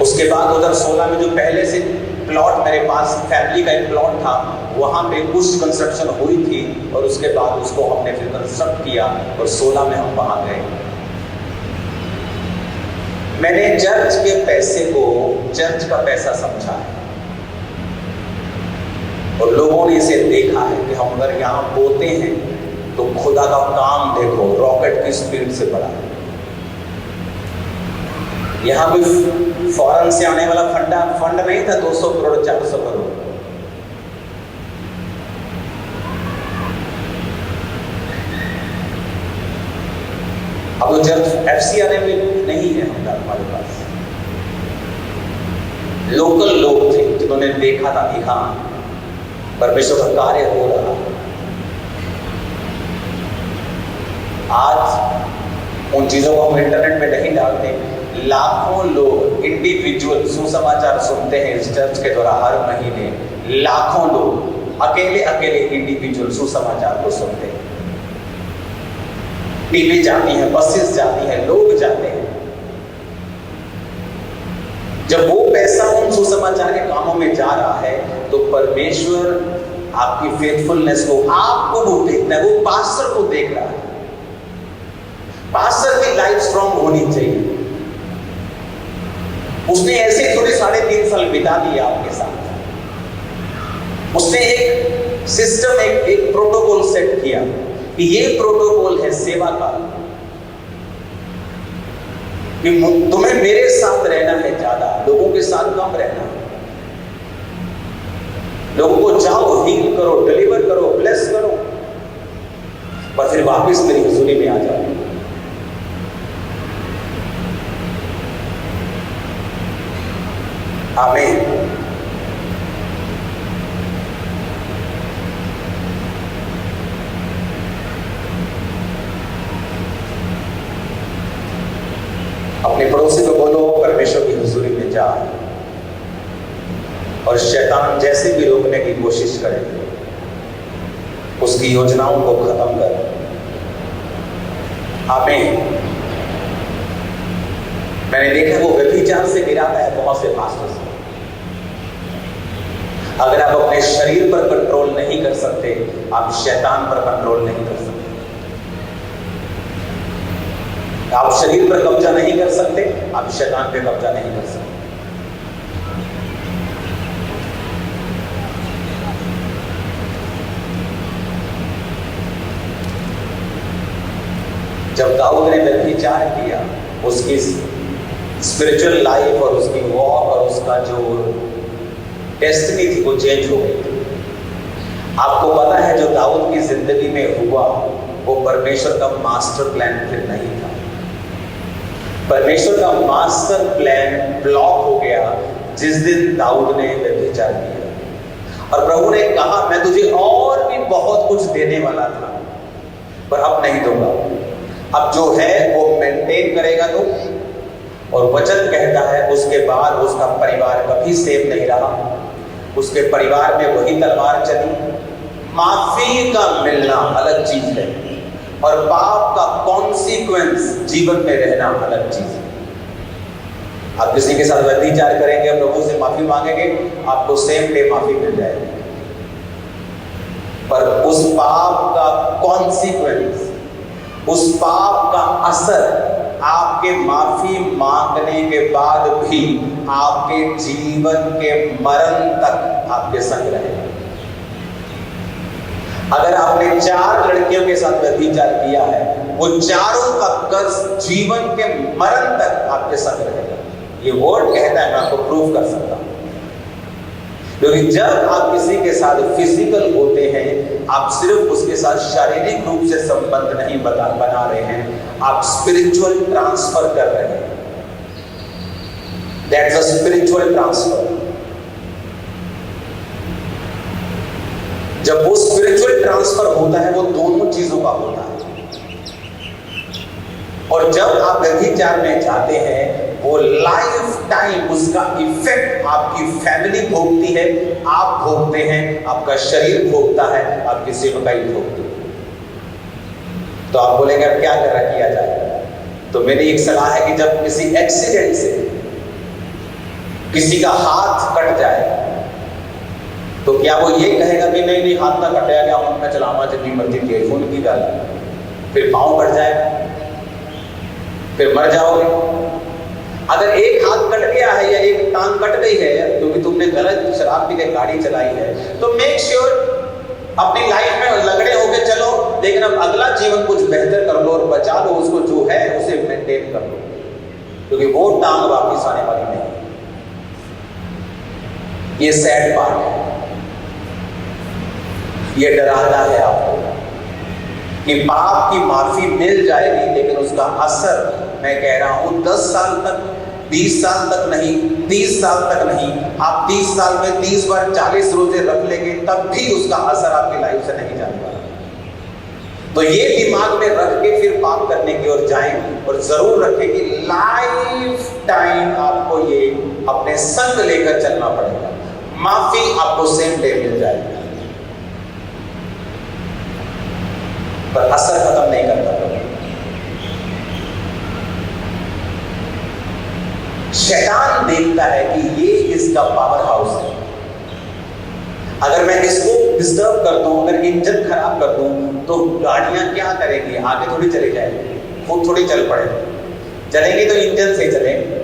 उसके बाद 2016 में जो पहले से प्लॉट मेरे पास फैमिली का एक प्लॉट था, वहां पे कुछ कंस्ट्रक्शन हुई थी और उसके बाद उसको हमने फिर कंस्ट्रक्ट किया और 16 में हम वहां गए। मैंने चर्च के पैसे को चर्च का पैसा समझा है और लोगों ने इसे देखा है कि हम अगर यहां बोते हैं तो खुदा का काम देखो रॉकेट की स्पीड से बढ़ा है। यहां कोई फॉरेन से आने वाला फंड नहीं था 200 करोड़ 400 करोड़। अब वो चर्च एफसी आने में नहीं है हमारे पास। लोकल लोग थे जिन्होंने देखा था कि हाँ परमेश्वर का कार्य हो रहा। आज उन चीजों को हम इंटरनेट पे नहीं डालते। लाखों लोग इंडिविजुअल सुसमाचार सुनते हैं इस चर्च के द्वारा हर महीने। लाखों लोग अकेले इंडिविजुअल सुसमाचार को सुनते हैं। टीवी जाती है, बसेस जाती है, लोग जाते हैं। जब वो पैसा उन सुसमाचार के कामों में जा रहा है तो परमेश्वर आपकी फेथफुलनेस को, आपको वो देखना है, वो पास्टर को देख रहा है। पास्टर की लाइफ स्ट्रॉन्ग होनी चाहिए। उसने ऐसे थोड़े 3.5 साल बिता दिए आपके साथ। उसने एक सिस्टम, एक प्रोटोकॉल सेट किया कि ये प्रोटोकॉल है सेवा का, कि तुम्हें मेरे साथ रहना है ज्यादा, लोगों के साथ कम रहना। लोगों को जाओ, हील करो, डिलीवर करो, ब्लेस करो, पर फिर वापस मेरी हुजूरी में आ जाओ। आमीन। अपने पड़ोसी को बोलो परमेश्वर की हुजूरी में जा, और शैतान जैसे भी रोकने की कोशिश करे उसकी योजनाओं को खत्म कर। आमीन। मैंने देखा वो व्यभिचार से गिराता है बहुत से पास्टर्स। अगर आप अपने शरीर पर कंट्रोल नहीं कर सकते, आप शैतान पर कंट्रोल नहीं कर सकते। आप शरीर पर कब्जा नहीं कर सकते, आप शैतान पे कब्जा नहीं कर सकते। जब दाऊद ने व्यभिचार किया, उसकी स्पिरिचुअल लाइफ और उसकी वॉक और उसका जो डेस्टिनी थी वो चेंज हो गई। आपको पता है जो दाऊद की जिंदगी में हुआ वो परमेश्वर का मास्टर प्लान फिर नहीं था। परमेश्वर का मास्टर प्लान ब्लॉक हो गया जिस दिन दाऊद ने व्यभिचार किया। और प्रभु ने कहा मैं तुझे और भी बहुत कुछ देने वाला था पर अब नहीं दूंगा। अब जो है वो मेंटेन करेगा तो। और वचन कहता है उसके बाद उसका परिवार कभी सेफ नहीं रहा। उसके परिवार में वही तलवार चली। माफी का मिलना अलग चीज है और पाप का कॉन्सिक्वेंस जीवन में रहना अलग चीज है। आप किसी के साथ व्यभिचार करेंगे, प्रभु से माफी मांगेंगे, आपको सेम डे माफी मिल जाएगी। पर उस पाप का कॉन्सिक्वेंस, उस पाप का असर आपके माफी मांगने के बाद भी आपके जीवन के मरण तक आपके संग रहेगा। अगर आपने 4 लड़कियों के साथ व्यभिचार किया है, वो चारों का कर्ज जीवन के मरण तक आपके संग रहेगा। ये वर्ड कहता है, मैं आपको प्रूव कर सकता हूं। क्योंकि जब आप किसी के साथ फिजिकल होते हैं, आप सिर्फ उसके साथ शारीरिक रूप से संबंध नहीं बना रहे हैं, आप स्पिरिचुअल ट्रांसफर कर रहे हैं। That's a spiritual transfer. जब वो स्पिरिचुअल ट्रांसफर होता है, वो दोनों चीजों का होता है। और जब आप व्यभिचार में जाते हैं, वो लाइफ टाइम उसका इफेक्ट आपकी फैमिली भोगती है, आप भोगते हैं, आपका शरीर भोगता है, आपकी सेवकाई भोगती है। तो आप बोलेंगे अब क्या किया जाए? तो मेरी एक सलाह है कि जब किसी एक्सीडेंट से किसी का हाथ कट जाए, तो क्या वो ये कहेगा कि नहीं नहीं हाथ ना कटाया गया, मैं चलावा जितनी मर्जी की फोन की गाल, फिर पाँव कट जाएगा, फिर मर जाओगे। अगर एक हाथ कट गया है या एक टांग कट गई है क्योंकि तुमने गलत शराब पी के गाड़ी चलाई है, तो मेक श्योर अपनी लाइफ में लगड़े होके चलो, लेकिन अब अगला जीवन कुछ बेहतर कर लो और बचा लो उसको, जो है उसे मेंटेन कर लो, क्योंकि वो टांग वापस आने वाली नहीं। ये सैड पार्ट है, ये डराता है आपको कि पाप की माफी मिल जाएगी, लेकिन उसका असर, मैं कह रहा हूं 10 साल तक, 20 साल तक नहीं, 30 साल तक नहीं, आप 30 साल में 30 बार 40 रोजे रख लेंगे, तब भी उसका असर आपकी लाइफ से नहीं जाने वाला। तो ये दिमाग में रख के फिर पाप करने की ओर जाएं, और जरूर रखें कि लाइफ टाइम आपको ये अपने संग लेकर चलना पड़ेगा। माफी आपको सेम डे मिल जाएगी, पर असर खत्म नहीं करता। शैतान देखता है कि ये इसका पावर हाउस है, अगर मैं इसको डिस्टर्ब कर दूं, अगर इंजन खराब कर दूं, तो गाड़ियां क्या करेंगी? आगे थोड़ी चली जाएंगी, खुद थोड़ी चल पड़े, चलेंगी तो इंजन से चलेंगे।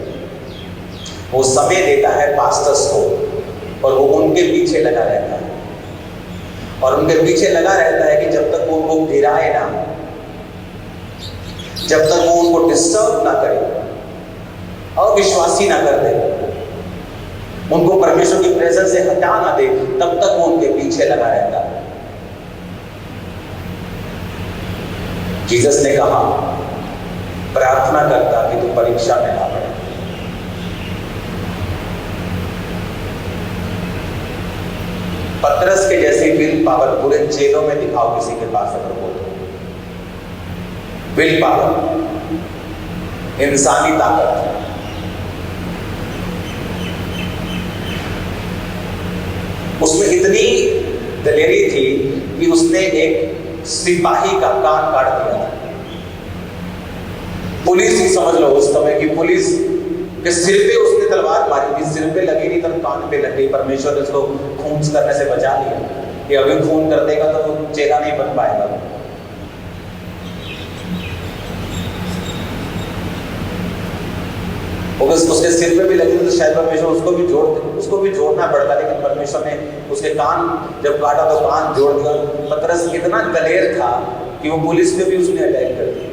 वो समय देता है पास्टर्स को, और वो उनके पीछे लगा रहता है, और उनके पीछे लगा रहता है कि जब तक वो उनको गिराए ना, जब तक वो उनको डिस्टर्ब ना करे, अविश्वासी ना कर दे, उनको परमेश्वर की प्रेजेंस से हटा ना दे, तब तक वो उनके पीछे लगा रहता है। जीसस ने कहा, प्रार्थना करता कि तू परीक्षा में ना पड़े। पतरस के जैसी विल पावर पूरे जेलों में दिखाओ किसी के पास अगर हो तो। विल पावर, इंसानी ताकत, उसमें इतनी दलेरी थी कि उसने एक सिपाही का कान काट दिया था। पुलिस ही समझ लो, उस समय की पुलिस के सिर पे उसने तलवार मारी थी, सिर पे लगी नहीं, तब कान पे लग गई। परमेश्वर ने उसको खून करने से बचा लिया कि अभी खून कर देगा तो वो चेला नहीं बन पाएगा। उसके सिर पे भी लगी तो शायद परमेश्वर उसको भी जोड़ना पड़ता, लेकिन परमेश्वर ने उसके कान जब काटा तो कान जोड़ दिया। पतरस कितना दलेर था कि वो पुलिस पे भी उसने अटैक कर दिया।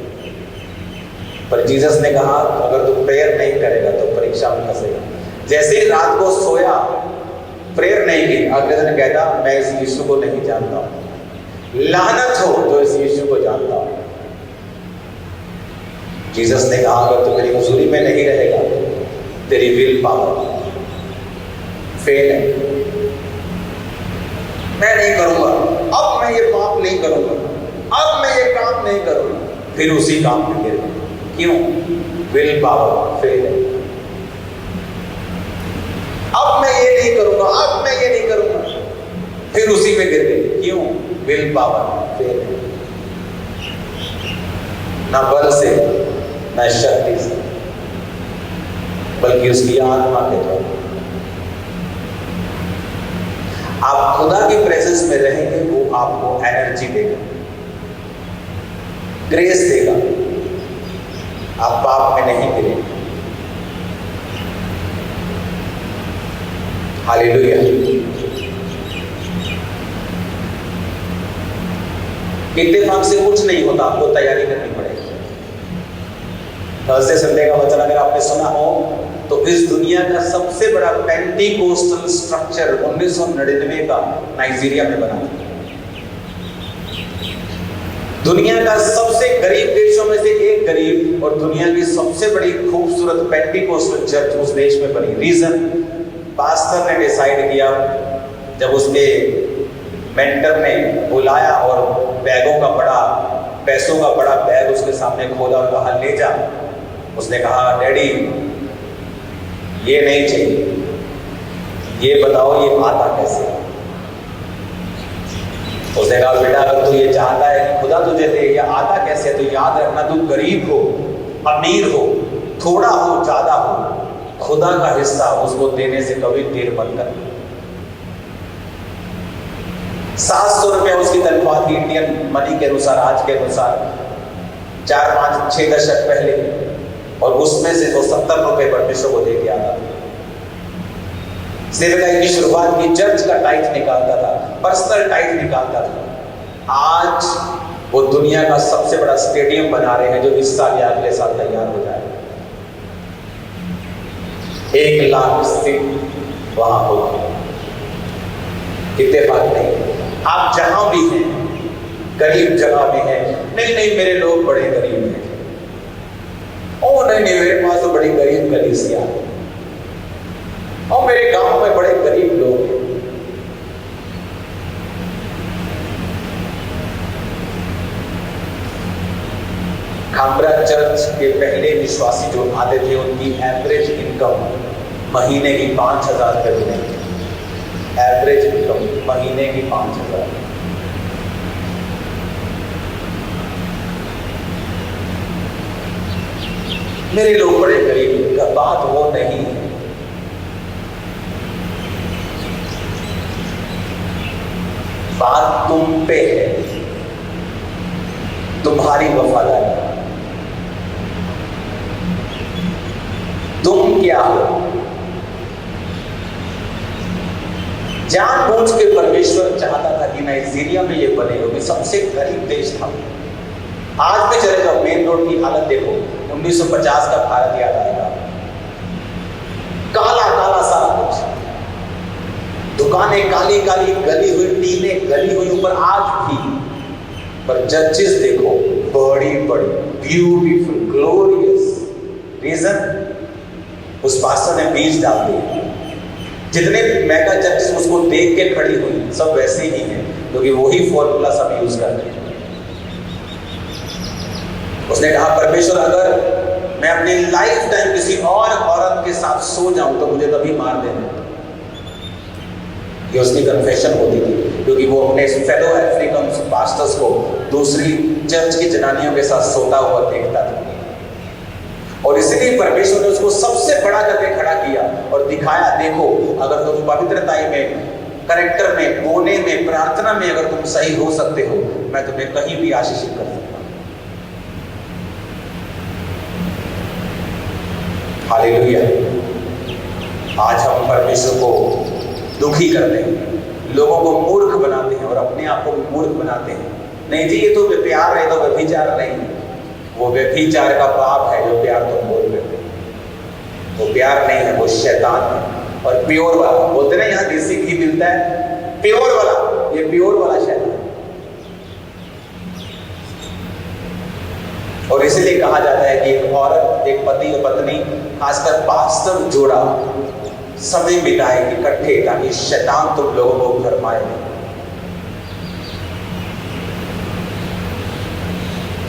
पर जीसस ने कहा, अगर तू प्रेयर नहीं करेगा तो परीक्षा में फंसेगा। जैसे ही रात को सोया, प्रेयर नहीं की, अगले दिन कहता मैं इस यीशु को नहीं जानता हूं, लानत हो जो इस यीशु को जानता हूं। जीसस ने कहा, अगर तू मेरी हजूरी में नहीं रहेगा, तेरी विल पावर फेल है। मैं नहीं करूंगा, अब मैं ये पाप नहीं करूंगा, अब मैं ये काम नहीं करूंगा, फिर उसी काम में गिर गया। क्यों? विल पावर फेल है। अब मैं ये नहीं करूंगा, अब मैं ये नहीं करूंगा, फिर उसी में गिर गए। क्यों? विल पावर फेल है। ना बल से, ना शक्ति से, बल्कि उसकी आत्मा के द्वारा। आप खुदा की प्रेजेंस में रहेंगे, वो आपको एनर्जी देगा, ग्रेस देगा, आप पाप में नहीं गिरेंगे। हालेलुया। इत्तेफाक से कुछ नहीं होता, आपको तैयारी करनी पड़ेगी। थर्सडे संडे का वचन अगर आपने सुना हो तो इस दुनिया का सबसे बड़ा पेंटिकोस्टल स्ट्रक्चर 1999 का नाइजीरिया में बना। दुनिया का सबसे गरीब देशों में से एक गरीब और दुनिया की सबसे बड़ी खूबसूरत पेंटिकोस्टल चर्च उस देश में बनी। रीजन, पास्टर ने डिसाइड किया, जब उसके मेंटर ने बुलाया और बैगों का बड़ा, पैसों का बड़ा बैग उसके सामने खोला और कहा ले जा। उसने कहा डैडी ये नहीं चाहिए, ये बताओ ये आता कैसे। उसने कहा बेटा अगर तू ये चाहता है कि खुदा तुझे दे, या आता कैसे, तो याद रखना तू गरीब हो, अमीर हो, थोड़ा हो, ज्यादा हो, खुदा का हिस्सा उसको देने से कभी देर मत कर। 700 रुपया उसकी तनख्वाह थी इंडियन मनी के अनुसार, आज के अनुसार 4-5-6 दशक पहले, और उसमें से वो 70 रुपए परमेश्वर को दे के आता था। सेवकाई की शुरुआत की, चर्च का टाइट निकालता था, पर्सनल टाइट निकालता था। आज वो दुनिया का सबसे बड़ा स्टेडियम बना रहे हैं जो इस साल या अगले साल तैयार हो जाए। 1 लाख सीट वहां होगी। इत्तेफाक नहीं, आप जहां भी हैं, गरीब जगह में हैं, नहीं मेरे लोग बड़े गरीब हैं, ओ नहीं मेरे पास तो बड़ी गरीब कलीसिया है, और मेरे गांव में बड़े गरीब लोग हैं। खामरा चर्च के पहले विश्वासी जो आते थे उनकी एवरेज इनकम महीने की 5,000 रुपये भी नहीं थी। एवरेज इनकम महीने की 5,000। मेरे लोग बड़े गरीब, का बात वो नहीं है। बात तुम पे है, तुम्हारी वफादारी। तुम क्या हो? जानबूझ के परमेश्वर चाहता था कि नाइजीरिया में ये बने, क्योंकि सबसे गरीब देश था। आज भी चले जाओ, मेन रोड की हालत देखो, 1950 का भारत याद आएगा। काला काला सारा कुछ, दुकानें काली काली, गली हुई, टीने गली हुई ऊपर आज भी। पर चर्चेस देखो, बड़ी बड़ी, ब्यूटीफुल, ग्लोरियस। रीजन, उस पास्टर ने बीज डाल दिए। जितने मेगा चर्चेस उसको देख के खड़ी हुई, सब वैसे ही हैं, क्योंकि वही फॉर्मूला सब यूज करते हैं। उसने कहा परमेश्वर अगर मैं अपनी लाइफ टाइम किसी और औरत के साथ सो जाऊं तो मुझे कभी मार देना। ये उसकी कन्फेशन होती थी, क्योंकि वो अपने फेलो अफ्रीकन पास्टर्स को दूसरी चर्च की जनानियों के साथ सोता हुआ देखता था, और इसीलिए परमेश्वर ने उसको सबसे बड़ा करके खड़ा किया और दिखाया, देखो अगर तुम पवित्रताई में, कैरेक्टर में, बोने में, प्रार्थना में अगर तुम सही हो सकते हो, मैं तुम्हें कहीं भी आशीषित कर सकता हूं। हालेलुया। आज हम परमेश्वर को दुखी करते हैं, लोगों को मूर्ख बनाते हैं और अपने आप को भी मूर्ख बनाते हैं। नहीं जी, ये तो प्यार है, तो व्यभिचार नहीं। वो व्यभिचार का पाप है जो प्यार तुम बोल रहे हो, वो प्यार नहीं है, वो शैतान है। और प्योर वाला बोलते ना, यहाँ देसी घी मिलता है प्योर वाला, ये प्योर वाला शैतान। और इसलिए कहा जाता है कि एक औरत, एक पति और पत्नी, खासकर पास्टर जोड़ा, समय बिताए इकट्ठे, ताकि शैतान तुम लोगों को भरमाए।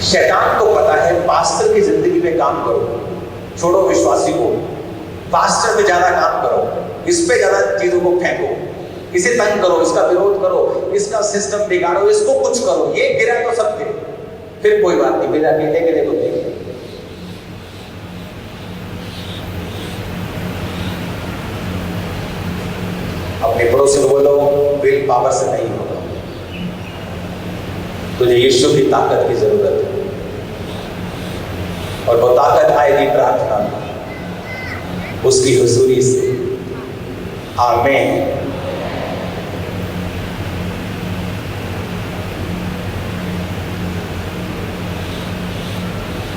शैतान को पता है पास्टर की जिंदगी में काम करो, छोड़ो विश्वासी को, पास्टर पे ज्यादा काम करो, इस पे ज्यादा चीजों को फेंको, इसे तंग करो, इसका विरोध करो, इसका सिस्टम बिगाड़ो, इसको कुछ करो, ये गिरा तो सब गिरे, फिर कोई बात नहीं, मेरे अकेले के लिए तो देख। अपने पड़ोसी को बोलो विल पावर से नहीं होगा, तुझे यीशु की ताकत की जरूरत है, और वो ताकत आएगी प्रार्थना में, उसकी हुजूरी से। आमीन।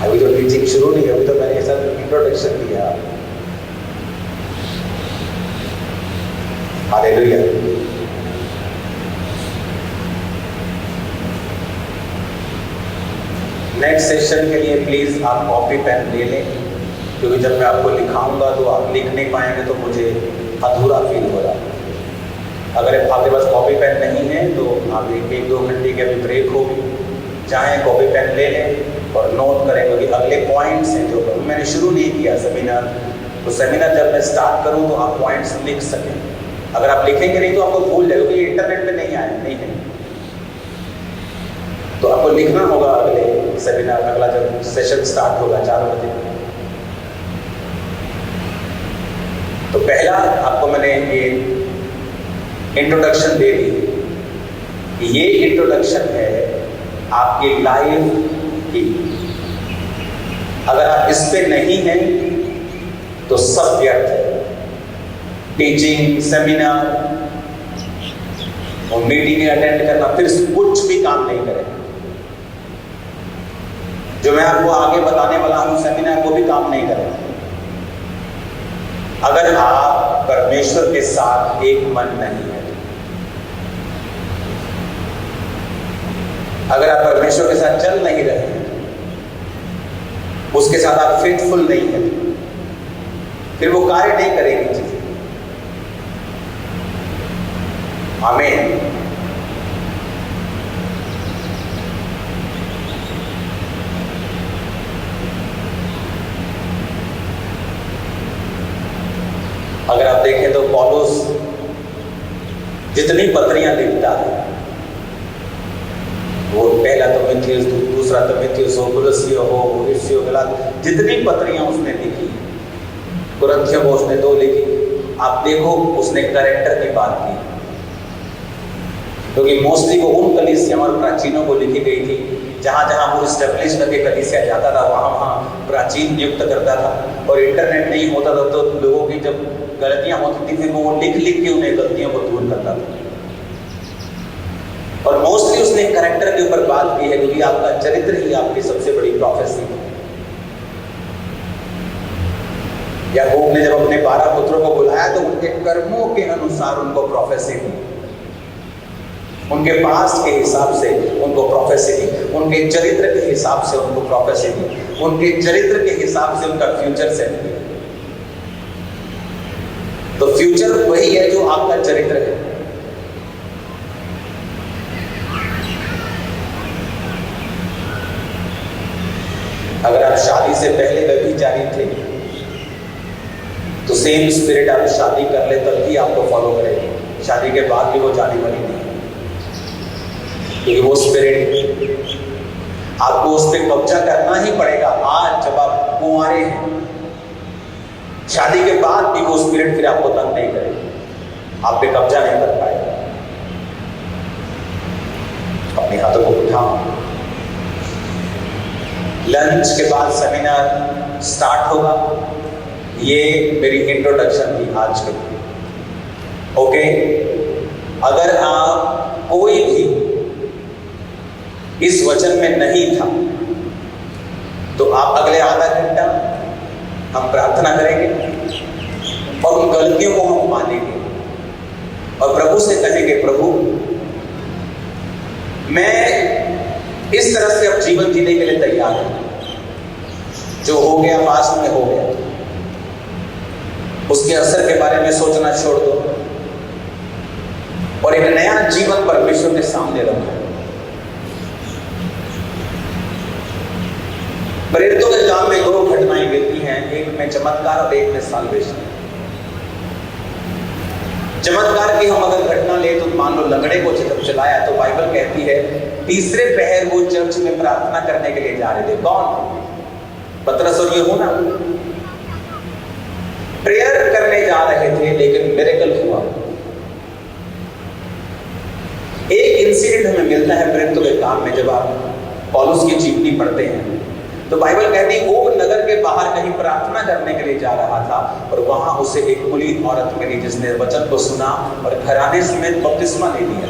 अभी तो टीचिंग शुरू नहीं, अभी तो मैंने सब इंट्रोडक्शन दिया। हालेलुया। नेक्स्ट सेशन के लिए प्लीज आप कॉपी पेन ले लें, क्योंकि जब मैं आपको लिखाऊंगा तो आप लिख नहीं पाएंगे तो मुझे अधूरा फील हो रहा है। अगर आपके पास कॉपी पेन नहीं है तो आप 1-2 घंटे के अभी ब्रेक होगी, चाहे कॉपी पेन ले लें और नोट करें, क्योंकि अगले पॉइंट्स हैं जो मैंने शुरू नहीं किया सेमिनार, तो सेमिनार जब मैं स्टार्ट करूं तो आप पॉइंट्स लिख सकें। अगर आप लिखेंगे नहीं तो आपको भूल जाएगा, क्योंकि इंटरनेट पे नहीं आया नहीं है, तो आपको लिखना होगा। अगले सेमिनार अगला जब सेशन स्टार्ट होगा 4 बजे, तो पहला आपको मैंने ये इंट्रोडक्शन दे दी। ये इंट्रोडक्शन है आपकी लाइफ की। अगर आप इस पे नहीं हैं तो सब व्यर्थ है। टीचिंग, सेमिनार और मीटिंग अटेंड करना फिर कुछ भी काम नहीं करेगा। जो मैं आपको आगे बताने वाला हूं सेमिनार, वो भी काम नहीं करेगा अगर आप परमेश्वर के साथ एक मन नहीं है। अगर आप परमेश्वर के साथ चल नहीं रहे, उसके साथ आप फेथफुल नहीं है, फिर वो कार्य नहीं करेगी चीजें। आमीन। अगर आप देखें तो पौलुस जितनी पत्रियां लिखता है, वो पहला तिमुथियुस, दूसरा तिमुथियुस हो, कुलुस्सी हो, इफिसी हो, गलातिया, जितनी पत्रियां उसने लिखी, कुरिन्थियों को उसने 2 लिखी। आप देखो उसने कैरेक्टर की बात की, क्योंकि मोस्टली वो उन कलीसियां और प्राचीनों को लिखी गई थी जहां जहां वो स्टेब्लिश करके कलीसिया जाता था, वहां वहां प्राचीन नियुक्त करता था। और इंटरनेट नहीं होता था तो लोगों की जब गलतियां होती थी फिर वो लिख लिख के उन्हें गलतियों को दूर करता था। और मोस्टली उसने कैरेक्टर के ऊपर बात की है, क्योंकि आपका चरित्र ही आपकी सबसे बड़ी प्रोफेसी है। याकूब ने जब अपने 12 पुत्रों को बुलाया तो उनके कर्मों के अनुसार उनको प्रोफेसी दी, उनके पास्ट के हिसाब से उनको प्रोफेसी दी, उनके चरित्र के हिसाब से उनको प्रोफेसी दी, उनके चरित्र के हिसाब से उनका फ्यूचर सेट किया। तो फ्यूचर वही है जो आपका चरित्र है। अगर आप शादी से पहले व्यभिचारी थे तो सेम स्पिरिट आप शादी कर ले तब भी आपको फॉलो करेगी, शादी के बाद भी वो जाने वाली नहीं, क्योंकि वो स्पिरिट आपको उस पर कब्जा करना ही पड़ेगा। आज जब आप कुंवारे हैं, शादी के बाद भी वो स्पिरिट फिर आपको तंग नहीं करेगी, आप पे कब्जा नहीं कर पाएगा। अपने हाथों को उठाओ। लंच के बाद सेमिनार स्टार्ट होगा। ये मेरी इंट्रोडक्शन थी आज के लिए। ओके, अगर आप कोई भी इस वचन में नहीं था तो आप अगले आधा घंटा हम प्रार्थना करेंगे और उन गलतियों को हम मानेंगे और प्रभु से कहेंगे, प्रभु मैं इस तरह से अब जीवन जीने के लिए तैयार हूं। जो हो गया पास्ट में हो गया, उसके असर के बारे में सोचना छोड़ दो और एक नया जीवन परमेश्वर के सामने रखो। प्रेरितों के काम में 2 घटनाएं मिलती हैं, एक में चमत्कार और एक में साल्वेशन। चमत्कार की हम अगर घटना ले तो मान लो लंगड़े को जब चलाया तो बाइबल कहती है तीसरे पहर वो चर्च में प्रार्थना करने के लिए जा रहे थे। कौन? पतरस और यूहन्ना प्रेयर करने जा रहे थे, लेकिन मिरेकल हुआ। हमें मिलता है प्रेरितों के काम में। जब आप पौलुस की जीवनी पढ़ते हैं तो बाइबल कहती है वो नगर के बाहर कहीं प्रार्थना करने के लिए जा रहा था और वहां उसे एक खुली औरत मिली जिसने वचन को सुना और घराने समेत बपतिस्मा ले लिया।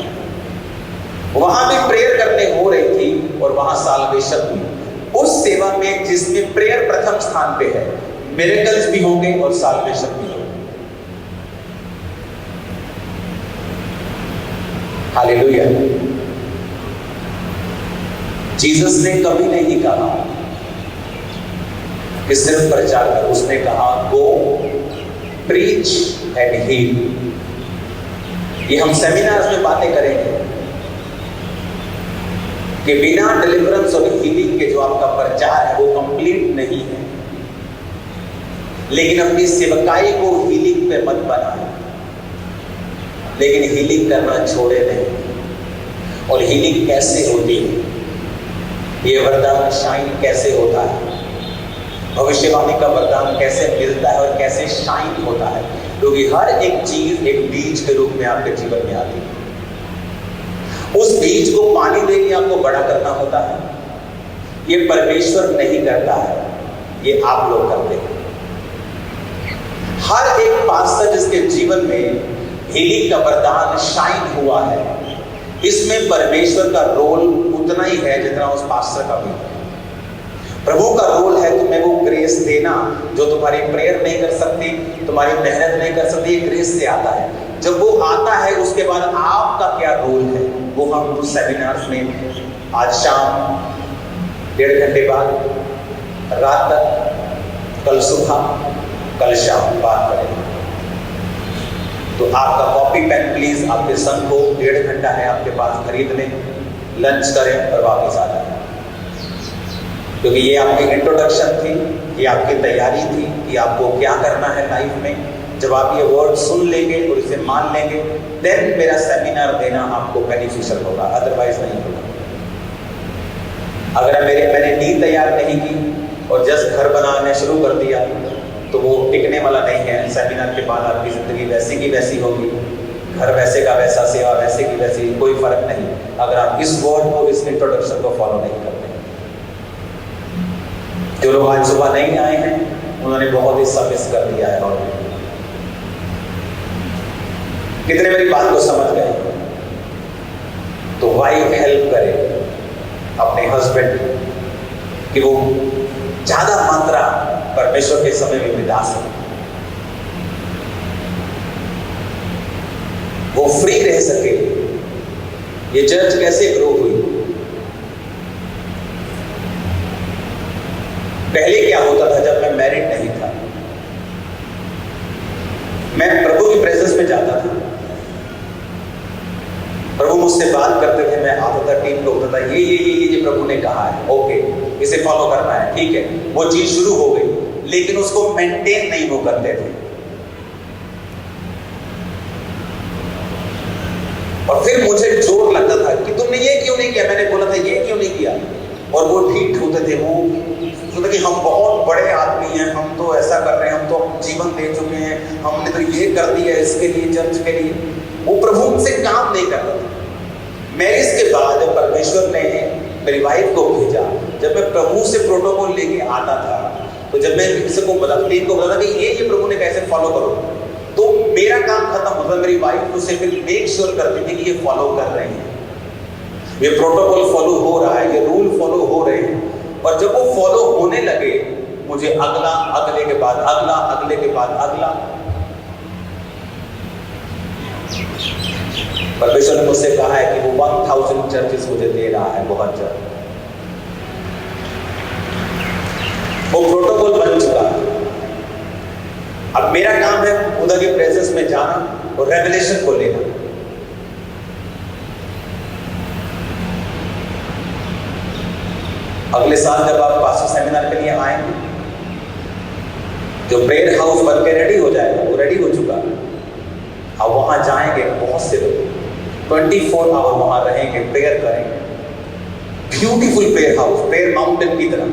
वहां भी प्रेयर करने हो रही थी और वहां साल्वेशन हुई। उस सेवा में जिसमें प्रेयर प्रथम स्थान पे है, मिरेकल्स भी होंगे और साल्वेशन भी होंगे। हालेलुया। जीसस ने कभी नहीं कहा कि सिर्फ प्रचार कर, उसने कहा गो प्रीच एंड हील। ये हम सेमिनार्स में बातें करेंगे कि बिना डिलीवरेंस और हीलिंग के जो आपका प्रचार है वो कंप्लीट नहीं है। लेकिन अपनी सेवकाई को हीलिंग पे मत बनाए, लेकिन हीलिंग करना छोड़े नहीं। और हीलिंग कैसे होती है, ये वरदान शाइन कैसे होता है, भविष्यवाणी का वरदान कैसे मिलता है और कैसे शाइन होता है, क्योंकि हर एक चीज एक बीज के रूप में आपके जीवन में आती है। उस बीज को पानी देके आपको बड़ा करना होता है। ये परमेश्वर नहीं करता है, ये आप लोग करते हैं। हर एक पास्टर जिसके जीवन में हीलिंग का वरदान शाइन हुआ है, इसमें परमेश्वर का रोल उतना ही है जितना उस पास्टर का भी है। प्रभु का रोल है तुम्हें वो ग्रेस देना जो तुम्हारी प्रेयर नहीं कर सकती, तुम्हारी मेहनत नहीं कर सकती, ये ग्रेस से आता है। जब वो आता है उसके बाद आपका क्या रोल है, वो हम उस सेमिनार्स में आज शाम 1.5 घंटे बाद, रात तक, कल सुबह, कल शाम बात करेंगे। तो आपका कॉपी पेन प्लीज आपके संग को 1.5 घंटा है आपके पास, खरीद लें, लंच करें और वापस आ जाए। क्योंकि ये आपकी इंट्रोडक्शन थी, ये आपकी तैयारी थी कि आपको क्या करना है लाइफ में। जब आप ये वर्ड सुन लेंगे और इसे मान लेंगे, देन मेरा सेमिनार देना आपको बेनिफिशियल होगा, अदरवाइज नहीं होगा। अगर मैंने नींद तैयार नहीं की और जस्ट घर बनाना शुरू कर दिया तो वो टिकने वाला नहीं है। सेमिनार के बाद आपकी जिंदगी वैसी की वैसी होगी, घर वैसे का वैसा, सेवा वैसे की वैसी, कोई फर्क नहीं अगर आप इस वर्ड को, इस इंट्रोडक्शन को फॉलो नहीं करते। जो लोग आज सुबह नहीं आए हैं उन्होंने बहुत हिस्सा मिस कर दिया है। और कितने मेरी बात को समझ गए? तो वाइफ हेल्प करे अपने हस्बैंड कि वो ज्यादा मात्रा परमेश्वर के समय में बिता सके, वो फ्री रह सके। ये चर्च कैसे ग्रो हुई? पहले क्या होता था, जब मैं मैरिड नहीं था, मैं प्रभु की प्रेजेंस में जाता था, प्रभु मुझसे बात करते थे, मैं आता था, टीम को होता था ये प्रभु ने कहा है, ओके इसे फॉलो करना है, ठीक है। वो चीज शुरू हो गई, लेकिन उसको मेंटेन नहीं वो करते थे। और फिर मुझे जोर लगता था कि तुमने ये क्यों नहीं किया, मैंने बोला था ये क्यों नहीं किया, और वो ठीक होते थे। वो कि हम बहुत बड़े आदमी हैं, हम तो ऐसा कर रहे हैं, हम तो जीवन दे चुके हैं, हमने तो ये कर दिया इसके लिए, चर्च के लिए। वो प्रभु से काम नहीं करता था। मैरिज के बाद जब परमेश्वर ने मेरी वाइफ को भेजा, जब मैं प्रभु से प्रोटोकॉल लेके आता था, तो जब मैं किसी को टीम को बताता कि ये प्रभु ने कैसे फॉलो करो, तो मेरा काम खत्म होता। मेरी वाइफ उसे फिर मेक श्योर करती थी कि ये फॉलो कर रहे हैं, ये प्रोटोकॉल फॉलो हो रहा है, ये रूल फॉलो हो रहे हैं। और जब वो फॉलो होने लगे, मुझे अगला, अगले के बाद अगला, अगले के बाद अगला। परमेश्वर ने मुझसे कहा है कि वो 1000 चर्चेस मुझे दे रहा है बहुत जल्द। वो प्रोटोकॉल बन चुका है। अब मेरा काम है खुदा की प्रेजेंस में जाना और रेवलेशन को लेना। अगले साल जब आप पास्टर सेमिनार के लिए आएंगे, जो प्रेयर हाउस बन के रेडी हो जाएगा, वो रेडी हो चुका है। अब वहां जाएंगे, बहुत से लोग 24 आवर वहां रहेंगे, प्रेयर करेंगे। Beautiful prayer house, prayer mountain की तरह।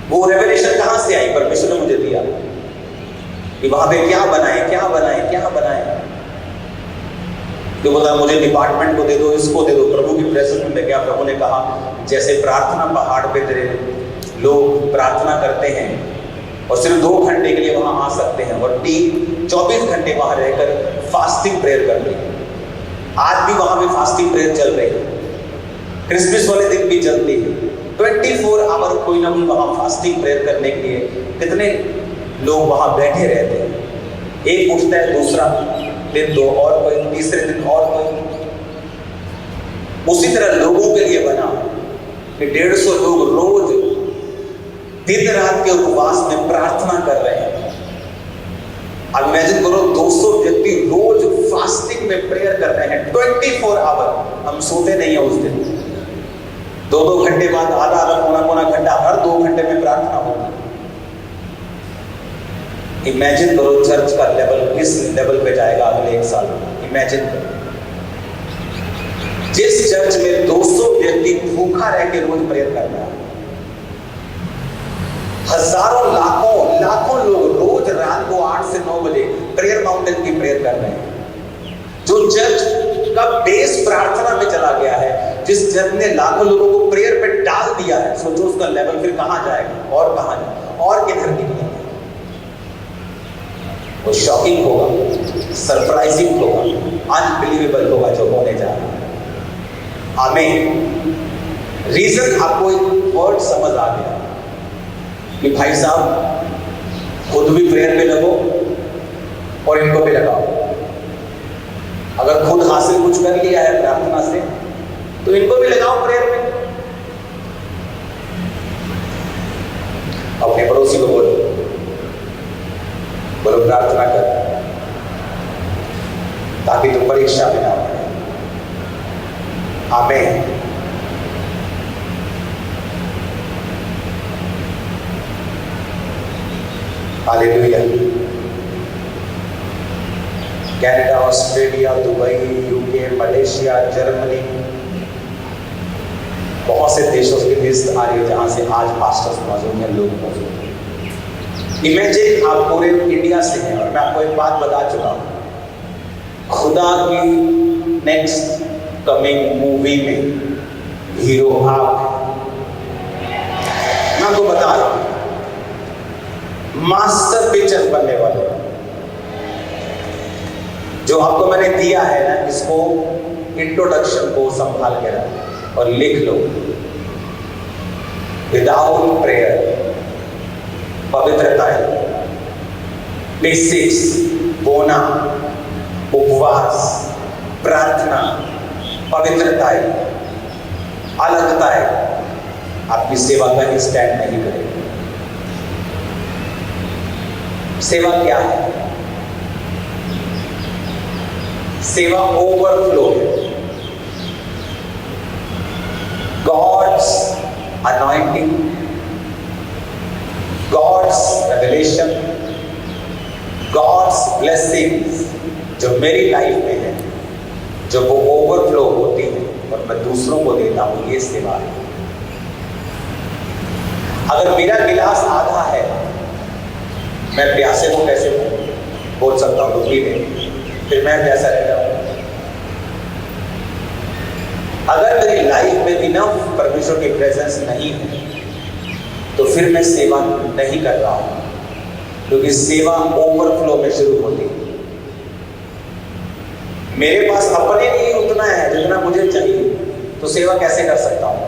वो रेवलेशन कहां से आई? परमेश्वर ने मुझे दिया कि वहां पे क्या बनाए, क्या बनाए, क्या बनाए। जो बोला मुझे डिपार्टमेंट को दे दो, इसको दे दो। प्रभु की प्रेजेंस में गया, प्रभु ने कहा जैसे प्रार्थना पहाड़ पे तेरे लोग प्रार्थना करते हैं और सिर्फ 2 घंटे के लिए वहां आ सकते हैं और टीम 24 घंटे वहां रहकर फास्टिंग प्रेयर करती है। आज भी वहां पे फास्टिंग प्रेयर चल रही है, क्रिसमस वाले दिन भी चलती है। 24 आवर कोई ना कोई वहां फास्टिंग प्रेयर करने के लिए कितने लोग वहां बैठे रहते हैं। एक उठता है, दूसरा दिन 2 और कोई, तीसरे दिन और कोई। उसी तरह लोगों के लिए बना कि 150 लोग रोज दिन रात के उपवास में प्रार्थना कर रहे हैं। अब इमेजिन करो 200 व्यक्ति रोज फास्टिंग में प्रेयर कर रहे हैं 24 आवर। हम सोते नहीं है उस दिन, 2-2 घंटे बाद आधा पौना घंटा हर 2 घंटे में प्रार्थना होगी। इमेजिन करो चर्च का लेवल किस लेवल पे जाएगा अगले 1 साल में। इमेजिन करो जिस चर्च में 200 व्यक्ति भूखा रह के रोज प्रेयर कर रहा है, हजारों लाखों लोग रोज रात को 8 से 9 बजे प्रेयर माउंटेन की प्रेयर कर रहे हैं। जो चर्च का बेस प्रार्थना में चला गया है, जिस चर्च ने लाखों लोगों को प्रेयर पे डाल दिया है, सोचो उसका लेवल फिर कहां जाएगा और कहां जाएगा और किधर निकलेगा। वो शॉकिंग होगा, सरप्राइजिंग होगा, अनबिलीवेबल होगा जो होने जा रहा है। आमीन। रीजन आपको एक वर्ड समझ आ गया कि भाई साहब खुद भी प्रेयर पे लगो और इनको भी लगाओ। अगर खुद हासिल कुछ कर लिया है प्रार्थना से तो इनको भी लगाओ प्रेयर में। अपने पड़ोसी को बोलो प्रार्थना कर ताकि तुम परीक्षा में ना पड़े। आमीन। Hallelujah. Canada, Australia, Dubai, UK, Malaysia, Germany, बहुत से देशों की लिस्ट आ रही है जहां से आज पास्टर्स मौजूद हैं, लोग मौजूद हैं। इमेजिन आप पूरे इंडिया से हैं और मैं आपको एक बात बता चुका हूं, खुदा की नेक्स्ट कमिंग मूवी में हीरो आप। मैं आपको बता रहा हूं मास्टर पिक्चर बनने वाले जो आपको मैंने दिया है ना, इसको इंट्रोडक्शन को संभाल के रख और लिख लो। विदाउट प्रेयर, पवित्रता, बेसिक्स, बोना, उपवास, प्रार्थना, पवित्रताएं, अलगताएं आपकी सेवा का ही स्टैंड नहीं करेगी। सेवा क्या है? सेवा ओवरफ्लो है। God's anointing, God's revelation, God's blessings जो मेरी लाइफ में है, जो वो ओवरफ्लो होती है और मैं दूसरों को देता हूं, ये सेवा है। अगर मेरा गिलास आधा है, मैं प्यासे को कैसे बोल सकता हूं दुखी में, फिर मैं प्यासा रह जाऊंगा। अगर मेरी लाइफ में इनफ परमेश्वर की प्रेजेंस नहीं है तो फिर मैं सेवा नहीं कर रहा हूं, क्योंकि सेवा ओवरफ्लो में शुरू होती है। मेरे पास अपने लिए उतना है जितना मुझे चाहिए, तो सेवा कैसे कर सकता हूं?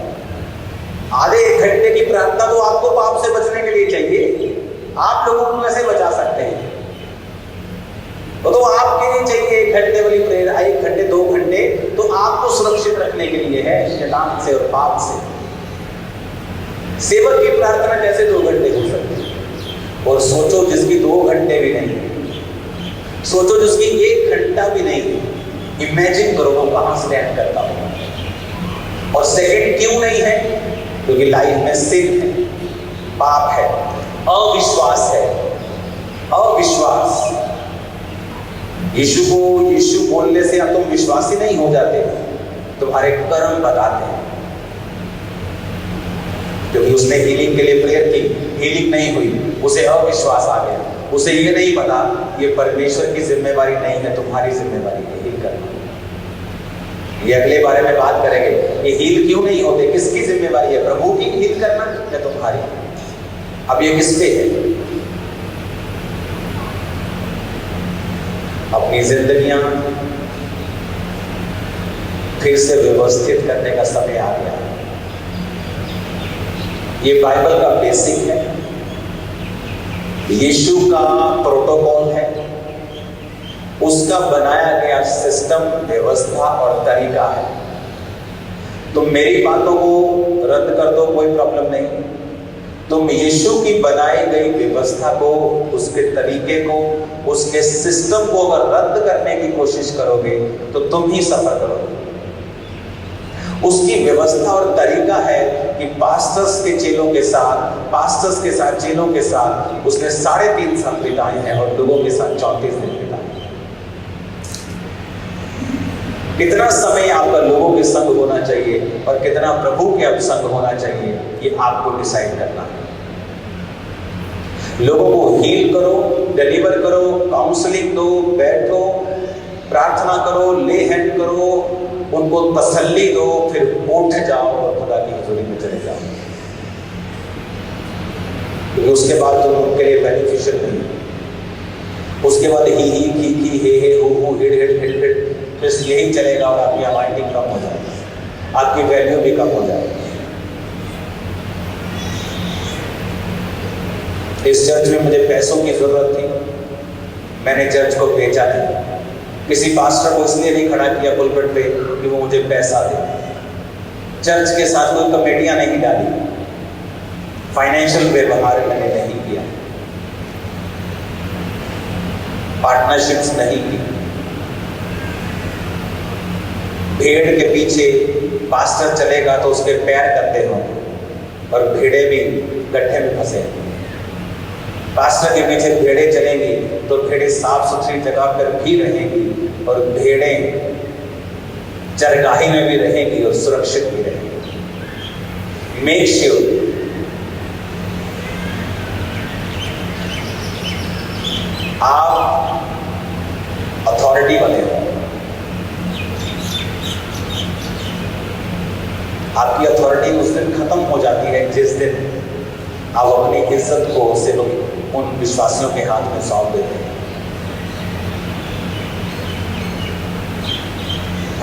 आधे 1 घंटे की प्रार्थना तो आपको पाप से बचने के लिए चाहिए, आप लोगों को कैसे बचा सकते हैं? तो आपके लिए चाहिए 1 घंटे वाली प्रेयर, 1 घंटे 2 घंटे तो आपको सुरक्षित रखने के लिए है शैतान से और पाप से। सेवक की प्रार्थना कैसे 2 घंटे हो सकती है? और सोचो जिसकी 2 घंटे भी नहीं, सोचो जिसकी 1 घंटा भी नहीं, इमेजिन करो वो कहां स्टैंड करता होगा। और सेकंड क्यों नहीं है? क्योंकि लाइफ में सिन है, पाप है, अविश्वास है। अविश्वास, यीशु बोलने से अब तुम विश्वासी नहीं हो जाते, तुम्हारे कर्म बताते हैं। क्योंकि उसने हीलिंग के लिए प्रेयर की, हीलिंग नहीं हुई, उसे अविश्वास आ गया। उसे ये नहीं पता ये परमेश्वर की जिम्मेवारी नहीं है, तुम्हारी जिम्मेवारी है हील करना। ये अगले बारे में बात करेंगे। ये हील क्यों नहीं होते, किसकी जिम्मेवारी है, प्रभु की हील करना या तुम्हारी? अब ये किस पे है? अपनी जिंदगियां फिर से व्यवस्थित करने का समय आ गया। ये बाइबल का बेसिक है, यीशु का प्रोटोकॉल है, उसका बनाया गया सिस्टम, व्यवस्था और तरीका है। तुम मेरी बातों को रद्द कर दो, कोई प्रॉब्लम नहीं। तुम यीशु की बनाई गई व्यवस्था को, उसके तरीके को, उसके सिस्टम को अगर रद्द करने की कोशिश करोगे तो तुम ही सफर करोगे। उसकी व्यवस्था और तरीका है कि पास्टर्स के चेलों के साथ चेलों के साथ उसने 3.5 साल बिताए हैं और लोगों के साथ 34 दिन बिताए। कितना समय आपका लोगों के संग होना चाहिए और कितना प्रभु के अब संग होना चाहिए, ये आपको डिसाइड करना है। लोगों को हील करो, डिलीवर करो, काउंसलिंग दो, बैठो, प्रार्थना करो, ले हैंड करो, उनको तसल्ली दो, फिर उठ जाओ और खुदा की हजूरी में चले जाओ, क्योंकि उसके बाद तुम उनके लिए बेनिफिशियल नहीं। उसके बाद ही हे हु हिड हिड हिड हिड बस यही चलेगा और आपकी अमाउंटिंग कम हो जाएगी, आपकी वैल्यू भी कम हो जाएगी। इस चर्च में मुझे पैसों की जरूरत थी, मैंने चर्च को बेचा नहीं। किसी पास्टर को इसलिए नहीं खड़ा किया पुलपिट पे कि वो मुझे पैसा दे। चर्च के साथ कोई कमेटियां नहीं डाली, फाइनेंशियल व्यवहार मैंने नहीं किया, पार्टनरशिप्स नहीं की। भेड़ के पीछे पास्टर चलेगा तो उसके पैर गंदे होंगे और भेड़े भी गड्ढे में फंसे। पास्टर के पीछे भेड़े चलेंगी तो भेड़े साफ सुथरी जगह पर भी रहेंगी और भेड़े चरगाही में भी रहेंगी और सुरक्षित भी रहेंगी। मेक श्योर आप अथॉरिटी बने हो। आपकी अथॉरिटी उस दिन खत्म हो जाती है जिस दिन आप अपनी इज्जत को सिर्फ उन विश्वासियों के हाथ में सौंप देते हैं।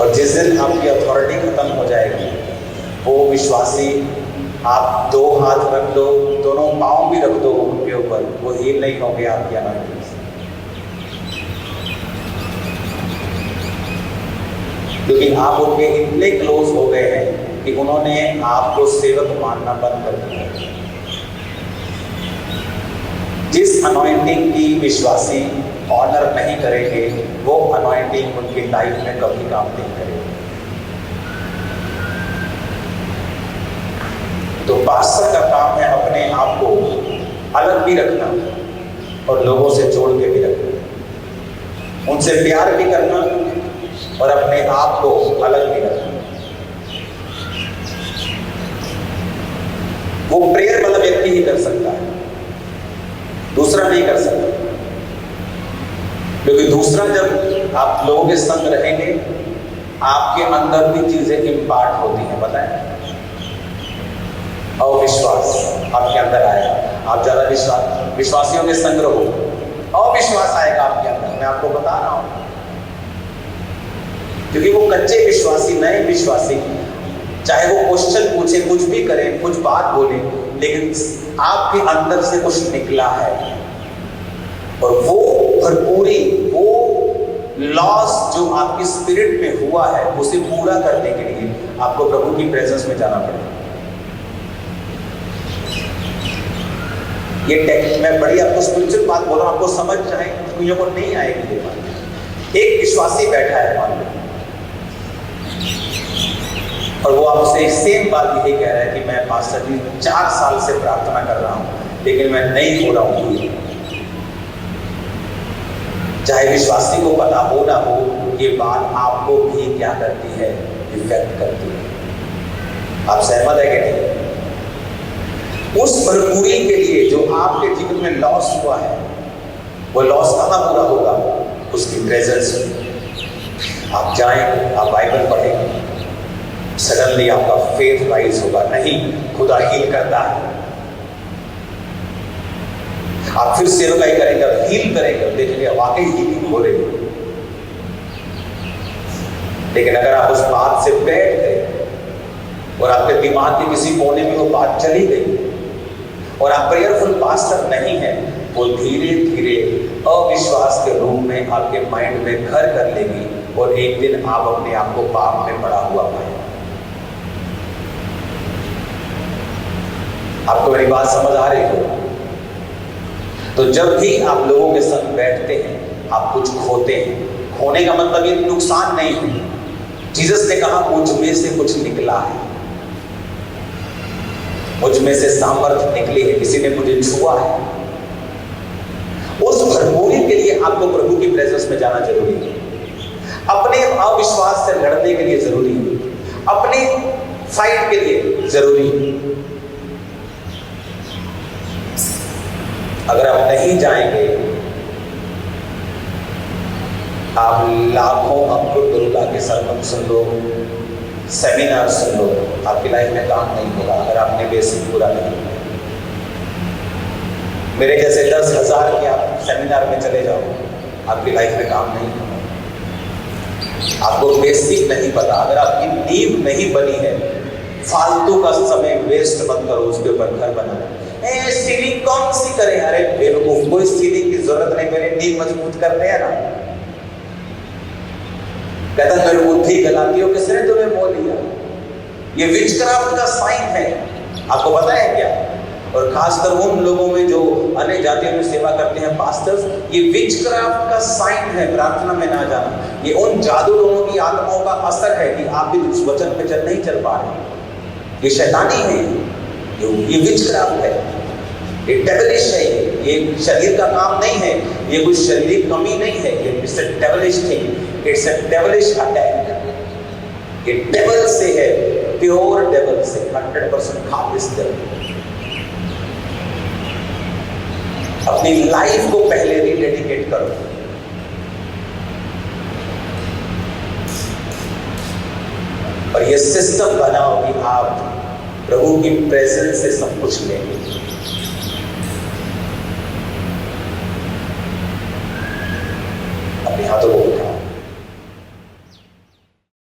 और जिस दिन आपकी अथॉरिटी खत्म हो जाएगी, वो विश्वासी आप 2 हाथ रख दो, दोनों पांव भी रख दो उनके ऊपर, वो हील नहीं होंगे आपकी अनॉइंटिंग से, क्योंकि आप उनके इतने क्लोज हो गए हैं कि उन्होंने आपको सेवक मानना बंद कर दिया। जिस अनॉइंटिंग की विश्वासी ऑनर नहीं करेंगे, वो अनॉइंटिंग उनकी लाइफ में कभी काम नहीं करेगी। तो पास्टर का काम है अपने आप को अलग भी रखना और लोगों से जोड़ के भी रखना, उनसे प्यार भी करना और अपने आप को अलग भी रखना। वो प्रेयर वाला व्यक्ति ही कर सकता है, दूसरा नहीं कर सकता, क्योंकि दूसरा जब आप लोगों के संग रहेंगे, आपके अंदर भी चीजें इम्पार्ट होती हैं। बताएं, अविश्वास आपके अंदर आएगा, आप ज्यादा विश्वासियों के संग रहो, अविश्वास आएगा आपके अंदर। मैं आपको बता रहा हूं, क्योंकि वो कच्चे विश्वासी, नए विश्वासी, चाहे वो क्वेश्चन पूछे, कुछ भी करें, कुछ बात बोले, लेकिन आपके अंदर से कुछ निकला है और वो भरपूरी, वो लॉस जो आपकी स्पिरिट में हुआ है, उसे पूरा करने के लिए आपको प्रभु की प्रेजेंस में जाना पड़ेगा। ये मैं बड़ी आपको स्पिरिचुअल बात बोल रहा हूं, आपको समझ जाए, दुनिया को नहीं आएगी ये बात। एक विश्वासी बैठा है मान लो, और वो आपसे सेम बात यही कह रहा है कि मैं पास्टर जी 4 साल से प्रार्थना कर रहा हूं लेकिन मैं नहीं हो रहा हूं। चाहे विश्वासी को पता हो ना हो, ये बात आपको भी क्या करती है, इफेक्ट करती है। आप सहमत है कि नहीं? उस भरपूरी के लिए जो आपके जीवन में लॉस हुआ है, वो लॉस कहाँ पूरा होगा? उसकी प्रेजेंस में। आप जाएंगे, आप बाइबल पढ़ेंगे, सडनली आपका फेथ राइज होगा। नहीं, खुदा हील करता है। आप फिर सेवकाई करेंगे, हील करेंगे, देखेंगे वाकई हीलिंग हो रही है। लेकिन अगर आप उस बात से बैठ गए और आपके दिमाग के किसी कोने में वो बात चली गई और आप प्रेयरफुल पास्टर नहीं है, वो धीरे धीरे अविश्वास के रूप में आपके माइंड में घर कर लेगी और एक दिन आप अपने आप को पाप में पड़ा हुआ पाएंगे। आपको मेरी बात समझ आ रही हो? तो जब भी आप लोगों के संग बैठते हैं, आप कुछ खोते हैं। खोने का मतलब ये नुकसान नहीं है। जीसस ने कहा मुझ में से कुछ निकला है, मुझ में से सामर्थ्य निकली है, किसी ने मुझे छुआ है। उस भरपूरी के लिए आपको प्रभु की प्रेजेंस में जाना जरूरी है। अपने अविश्वास से लड़ने के लिए जरूरी है, अपनी फाइट के लिए जरूरी है। अगर आप नहीं जाएंगे, आप लाखों अंकुर दुर्गा के सरमन सुन लो, सेमिनार सुन लो, आपकी लाइफ में काम नहीं होगा अगर आपने बेसिक पूरा नहीं किया। मेरे जैसे 10,000 के आप सेमिनार में चले जाओ, आपकी लाइफ में काम नहीं होगा। आपको बेसिक नहीं पता, अगर आपकी नींव नहीं बनी है, फालतू का समय वेस्ट मत करो उसके ऊपर घर बनाओ। सीलिंग कौन सी करे? अरे बेवकूफ, कोई सीलिंग की जरूरत नहीं, मेरी नींव मजबूत करते हैं ना। कहता मेरी बुद्धि गलाती हो, किसने तुम्हें मोल लिया? ये विचक्राफ्ट का साइन है, आपको पता है क्या? और खासकर उन लोगों में जो अन्य जातियों में सेवा करते हैं पास्टर्स, ये विचक्राफ्ट का साइन है, प्रार्थना में ना जाना। ये उन जादू लोगों की आत्माओं का असर है कि आप भी उस वचन पे नहीं चल पा रहे। ये शैतानी है, ये विचक्राफ्ट है, ये डेविलिश है। ये शरीर का काम नहीं है, ये कोई शारीरिक कमी नहीं है, ये it's a devilish thing, it's a devilish attack. ये डेविल से है, प्योर डेविल से, 100% खालिस डेविल। अपनी लाइफ को पहले रिडेडिकेट करो। और ये सिस्टम बनाओ कि आप प्रभु की प्रेजेंस से सब कुछ लेंगे। अपने हाथों को